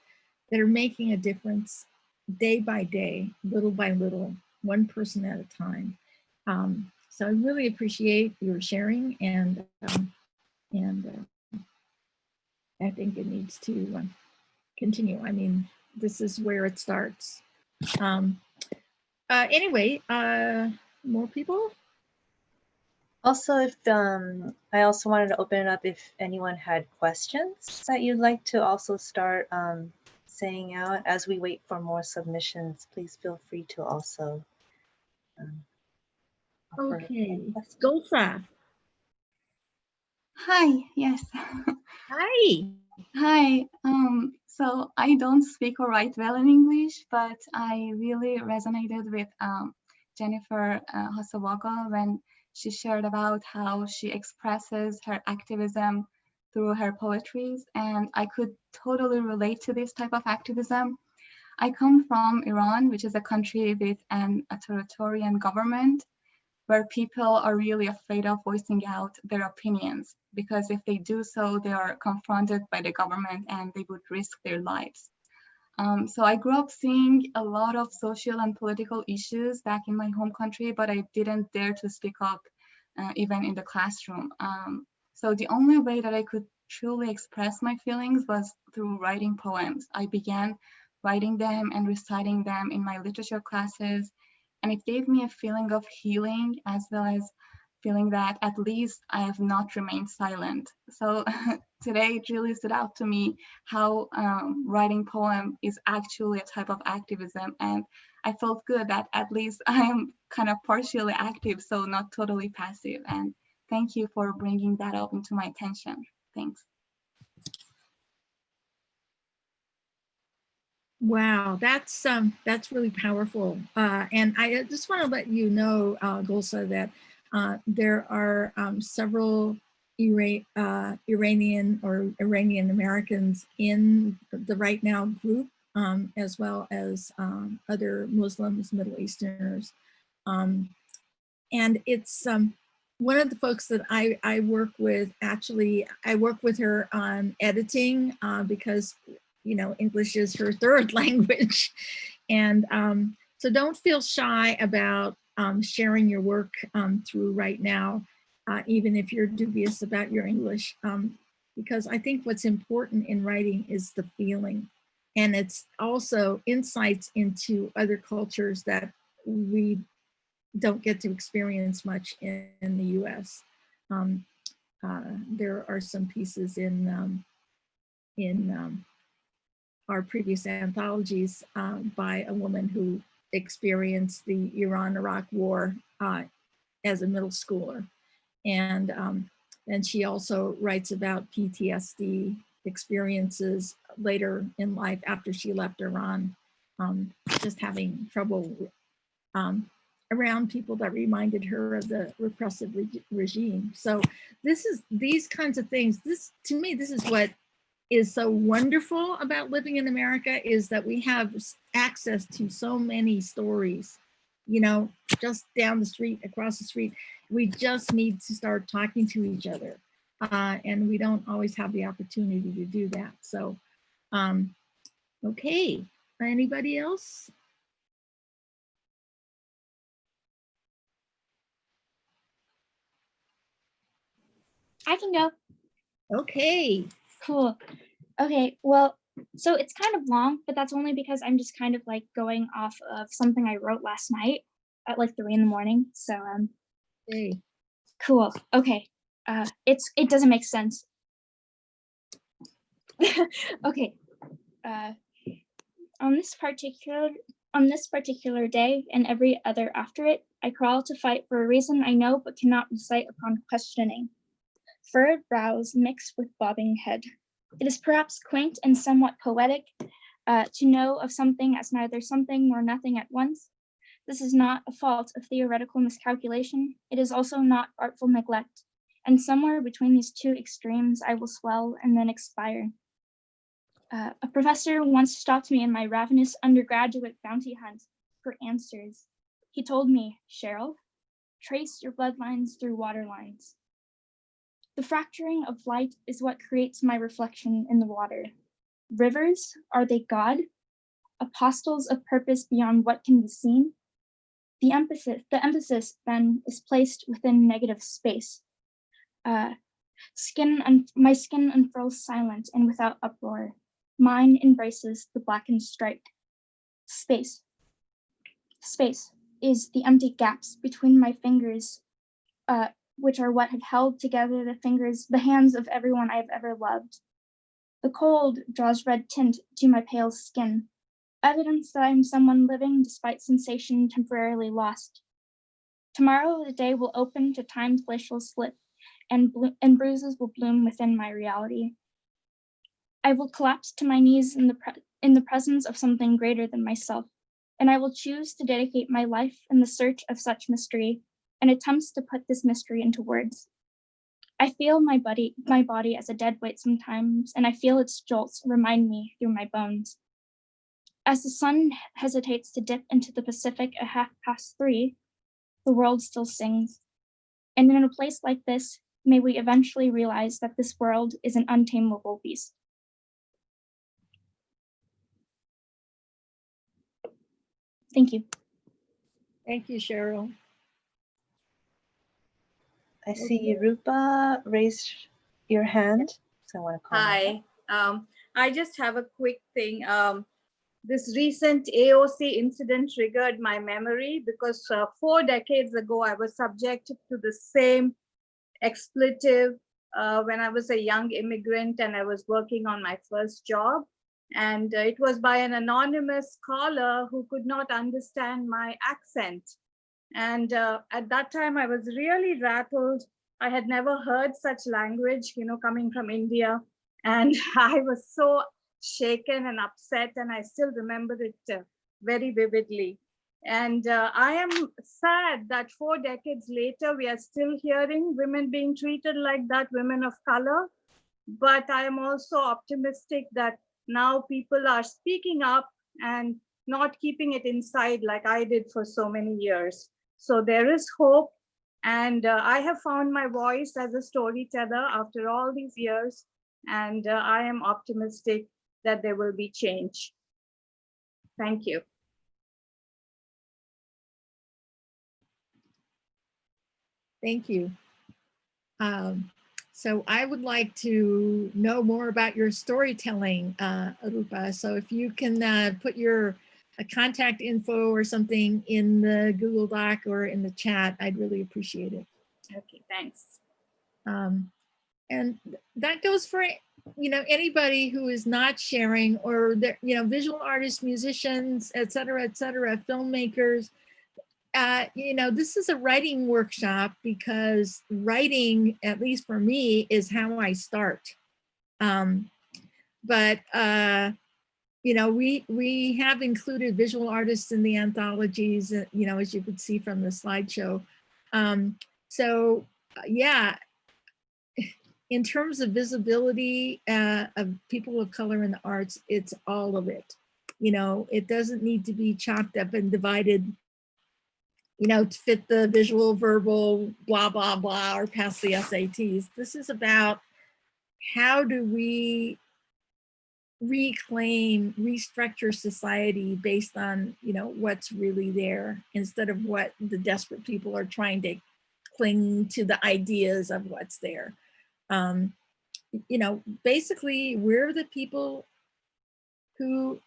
that are making a difference day by day, little by little, one person at a time. So I really appreciate your sharing, and I think it needs to continue. I mean, this is where it starts. Anyway, more people? Also, if I also wanted to open it up if anyone had questions that you'd like to also start saying out as we wait for more submissions. Please feel free to also. Okay, go fast. Hi, yes. Hi. Hi. So I don't speak or write well in English, but I really resonated with Jennifer Hasegawa when she shared about how she expresses her activism through her poetries, and I could totally relate to this type of activism. I come from Iran, which is a country with an authoritarian government, where people are really afraid of voicing out their opinions, because if they do so, they are confronted by the government and they would risk their lives. So I grew up seeing a lot of social and political issues back in my home country, but I didn't dare to speak up even in the classroom. So the only way that I could truly express my feelings was through writing poems. I began writing them and reciting them in my literature classes, and it gave me a feeling of healing as well as feeling that at least I have not remained silent. So today it really stood out to me how writing poem is actually a type of activism, and I felt good that at least I am kind of partially active, so not totally passive. And thank you for bringing that up into my attention. Thanks. Wow, that's really powerful. And I just want to let you know, Golsa, that there are several Iranian Americans in the Right Now group, as well as other Muslims, Middle Easterners. And it's one of the folks that I work with, actually, I work with her on editing because English is her third language. And so don't feel shy about sharing your work through Right Now, even if you're dubious about your English, because I think what's important in writing is the feeling. And it's also insights into other cultures that we don't get to experience much in the US. There are some pieces in our previous anthologies by a woman who experienced the Iran-Iraq war as a middle schooler. And she also writes about PTSD experiences later in life after she left Iran, just having trouble around people that reminded her of the repressive regime. So these kinds of things, to me, this is what is so wonderful about living in America, is that we have access to so many stories, just down the street, across the street. We just need to start talking to each other. And we don't always have the opportunity to do that. So, okay, anybody else? I can go. Okay. Cool. Okay, well, so it's kind of long, but that's only because I'm just kind of like going off of something I wrote last night at like 3 in the morning. So hey. Cool. Okay. It doesn't make sense. Okay. On this particular day and every other after it, I crawl to fight for a reason I know but cannot recite upon questioning. Furrowed brows mixed with bobbing head. It is perhaps quaint and somewhat poetic to know of something as neither something nor nothing at once. This is not a fault of theoretical miscalculation. It is also not artful neglect. And somewhere between these two extremes, I will swell and then expire. A professor once stopped me in my ravenous undergraduate bounty hunt for answers. He told me, Cheryl, trace your bloodlines through water lines. The fracturing of light is what creates my reflection in the water. Rivers, are they God? Apostles of purpose beyond what can be seen? The emphasis then is placed within negative space. My skin unfurls silent and without uproar. Mine embraces the blackened stripe. Space is the empty gaps between my fingers, which are what have held together the hands of everyone I've ever loved. The cold draws red tint to my pale skin, evidence that I am someone living despite sensation temporarily lost. Tomorrow the day will open to time's glacial slip, and bruises will bloom within my reality. I will collapse to my knees in the presence of something greater than myself, and I will choose to dedicate my life in the search of such mystery and attempts to put this mystery into words. I feel my body as a dead weight sometimes, and I feel its jolts remind me through my bones. As the sun hesitates to dip into the Pacific at 3:30, the world still sings. And in a place like this, may we eventually realize that this world is an untamable beast. Thank you. Thank you, Cheryl. I see Rupa raised your hand, so I want to call. Hi, I just have a quick thing. This recent AOC incident triggered my memory because 4 decades ago, I was subjected to the same expletive when I was a young immigrant and I was working on my first job. And it was by an anonymous caller who could not understand my accent. And at that time, I was really rattled. I had never heard such language, coming from India. And I was so shaken and upset, and I still remember it very vividly. And I am sad that 4 decades later, we are still hearing women being treated like that, women of color. But I am also optimistic that now people are speaking up and not keeping it inside like I did for so many years. So there is hope. And I have found my voice as a storyteller after all these years. And I am optimistic that there will be change. Thank you. Thank you. So I would like to know more about your storytelling, Rupa. So if you can put your contact info or something in the Google Doc or in the chat, I'd really appreciate it. Okay, thanks. And that goes for anybody who is not sharing, or visual artists, musicians, et cetera, filmmakers. This is a writing workshop because writing, at least for me, is how I start. We have included visual artists in the anthologies, as you could see from the slideshow. In terms of visibility of people of color in the arts, it's all of it. It doesn't need to be chopped up and divided, to fit the visual, verbal, blah, blah, blah, or pass the SATs. This is about how do we reclaim, restructure society based on, what's really there, instead of what the desperate people are trying to cling to the ideas of what's there. Basically, we're the people who,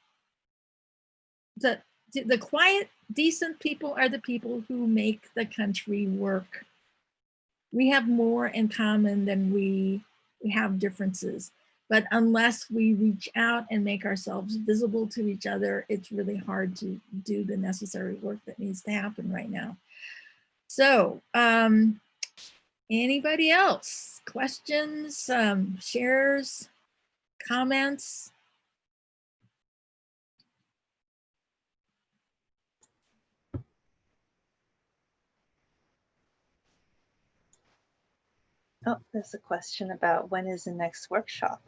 the quiet, decent people are the people who make the country work. We have more in common than we have differences. But unless we reach out and make ourselves visible to each other, it's really hard to do the necessary work that needs to happen right now. So, anybody else? Questions, shares, comments? Oh, there's a question about when is the next workshop?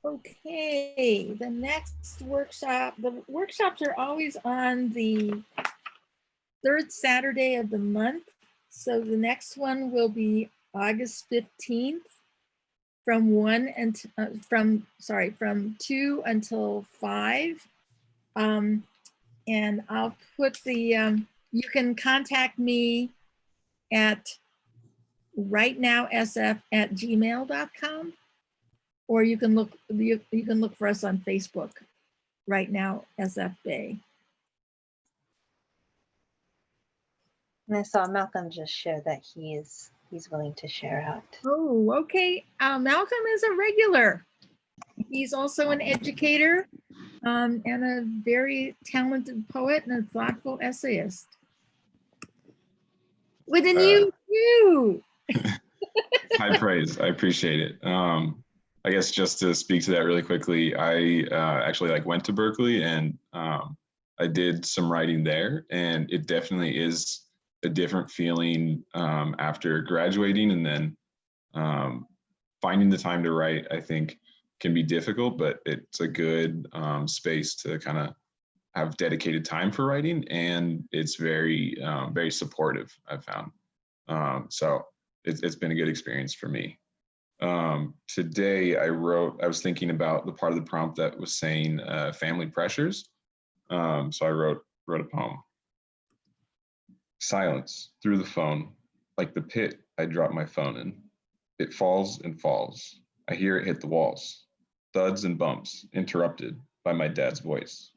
Okay, the next workshop, the workshops are always on the 3rd Saturday of the month. So the next one will be August 15th from 2 until 5. And I'll put the, you can contact me at rightnowsf@gmail.com, or you can look for us on Facebook, Right Now SF Bay. And I saw Malcolm just share that he's willing to share out. Oh, okay. Malcolm is a regular. He's also an educator and a very talented poet and a thoughtful essayist. With a new you. High praise. I appreciate it. I guess just to speak to that really quickly, I actually went to Berkeley and I did some writing there, and it definitely is a different feeling after graduating, and then finding the time to write, I think, can be difficult, but it's a good space to kind of have dedicated time for writing, and it's very, very supportive, I've found. So it's been a good experience for me. Today I was thinking about the part of the prompt that was saying family pressures. So I wrote, wrote a poem. Silence through the phone, like the pit I dropped my phone in. It falls and falls. I hear it hit the walls. Thuds and bumps, interrupted by my dad's voice.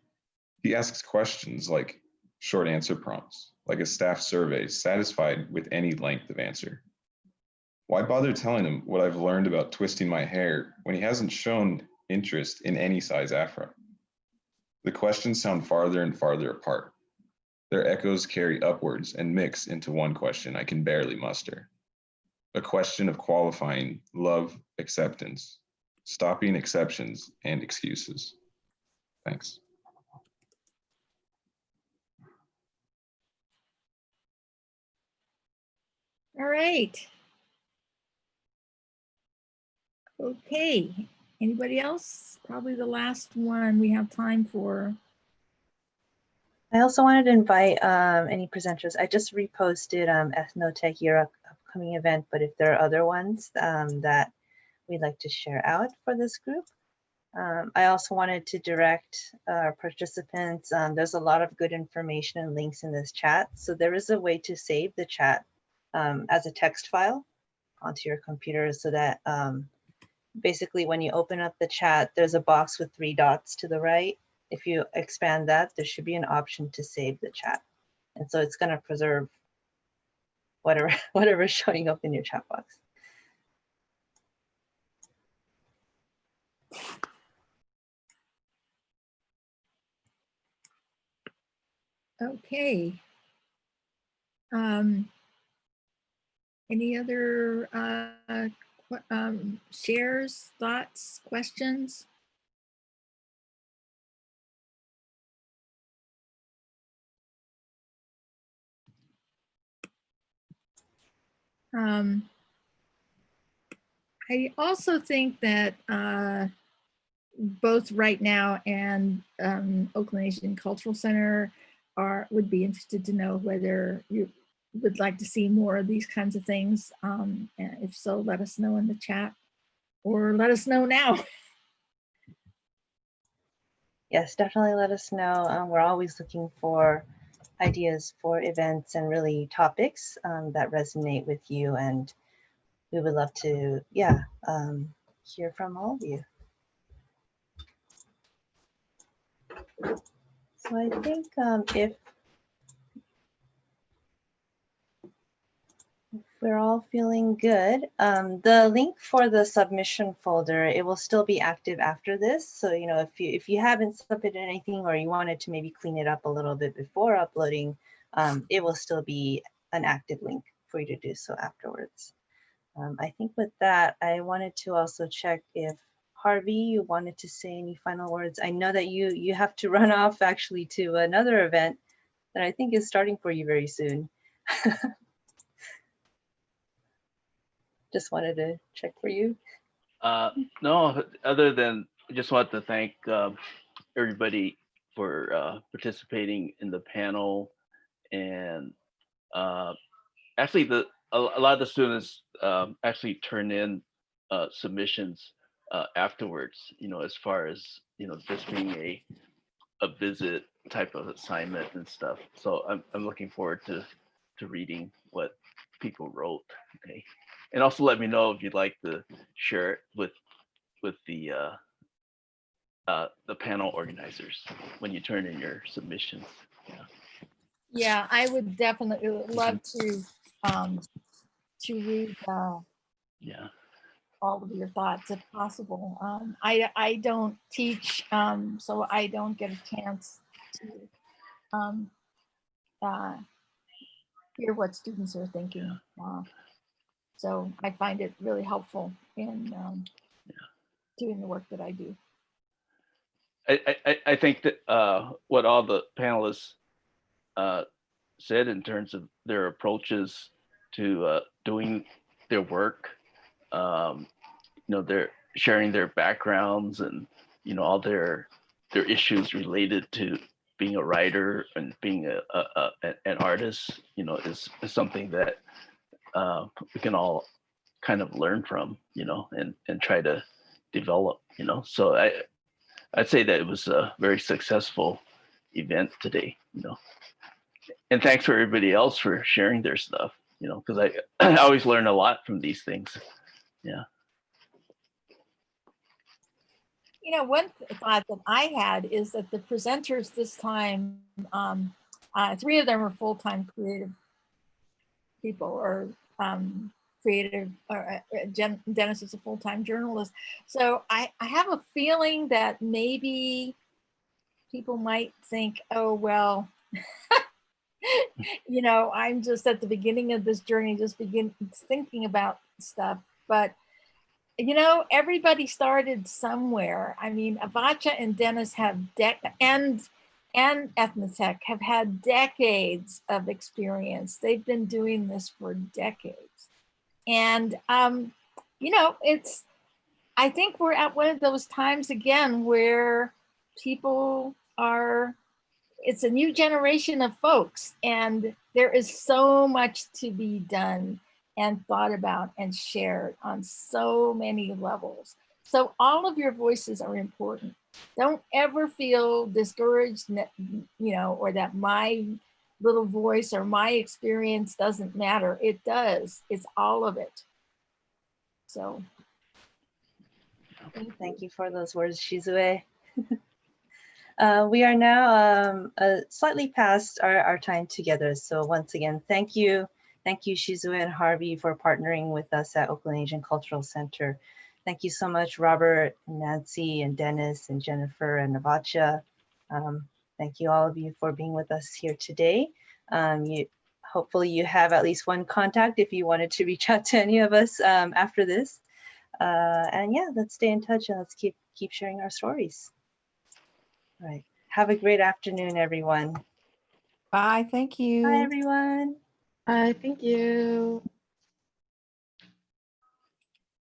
He asks questions like short answer prompts, like a staff survey, satisfied with any length of answer. Why bother telling him what I've learned about twisting my hair when he hasn't shown interest in any size afro? The questions sound farther and farther apart. Their echoes carry upwards and mix into one question I can barely muster. A question of qualifying love, acceptance, stopping exceptions and excuses. Thanks. All right. Okay, anybody else? Probably the last one we have time for. I also wanted to invite any presenters. I just reposted Eth-Noh-Tec, your upcoming event, but if there are other ones that we'd like to share out for this group. I also wanted to direct our participants. There's a lot of good information and links in this chat. So there is a way to save the chat as a text file onto your computer so that basically when you open up the chat, there's a box with 3 dots to the right. If you expand that, there should be an option to save the chat. And so it's gonna preserve whatever's showing up in your chat box. Okay. Any other shares, thoughts, questions? I also think that both Right Now and Oakland Asian Cultural Center would be interested to know whether you would like to see more of these kinds of things. And if so, let us know in the chat or let us know now. Yes, definitely let us know. We're always looking for ideas for events and really topics that resonate with you. And we would love to, hear from all of you. So I think if we're all feeling good, the link for the submission folder, it will still be active after this. So, you know, if you haven't submitted anything or you wanted to maybe clean it up a little bit before uploading, it will still be an active link for you to do so afterwards. I think with that, I wanted to also check if Harvey, you wanted to say any final words. I know that you have to run off actually to another event that I think is starting for you very soon. Just wanted to check for you. No, other than I just want to thank everybody for participating in the panel, and actually a lot of the students actually turn in submissions afterwards, you know, as far as, you know, just being a visit type of assignment and stuff. So I'm looking forward to reading what people wrote. Okay. And also let me know if you'd like to share it with the panel organizers when you turn in your submissions. Yeah, I would definitely love to read all of your thoughts if possible. I don't teach, so I don't get a chance to hear what students are thinking. So I find it really helpful in doing the work that I do. I think that what all the panelists said in terms of their approaches to doing their work, you know, they're sharing their backgrounds and, you know, all their issues related to being a writer and being an artist, you know, is something that we can all kind of learn from, you know, and try to develop, you know. So I'd say that it was very successful event today, And thanks for everybody else for sharing their stuff, because I always learn a lot from these things. Yeah. One thought that I had is that the presenters this time, 3 of them are full-time creative people, or creative, Dennis is a full-time journalist. So I have a feeling that maybe people might think, oh, well, I'm just at the beginning of this journey, just thinking about stuff. But, everybody started somewhere. I mean, Avotcja and Dennis have, and Eth-Noh-Tec have had decades of experience. They've been doing this for decades. And, I think we're at one of those times again where people it's a new generation of folks, and there is so much to be done and thought about and shared on so many levels. So all of your voices are important. Don't ever feel discouraged, or that my little voice or my experience doesn't matter. It does. It's all of it. So. Thank you for those words, Shizue. We are now slightly past our time together. So once again, thank you. Thank you, Shizue and Harvey, for partnering with us at Oakland Asian Cultural Center. Thank you so much, Robert, Nancy, and Dennis, and Jennifer, and Avotcja. Thank you, all of you, for being with us here today. Hopefully you have at least one contact if you wanted to reach out to any of us after this. And yeah, let's stay in touch and let's keep sharing our stories. All right. Have a great afternoon, everyone. Bye. Thank you. Bye, everyone. Bye. Thank you.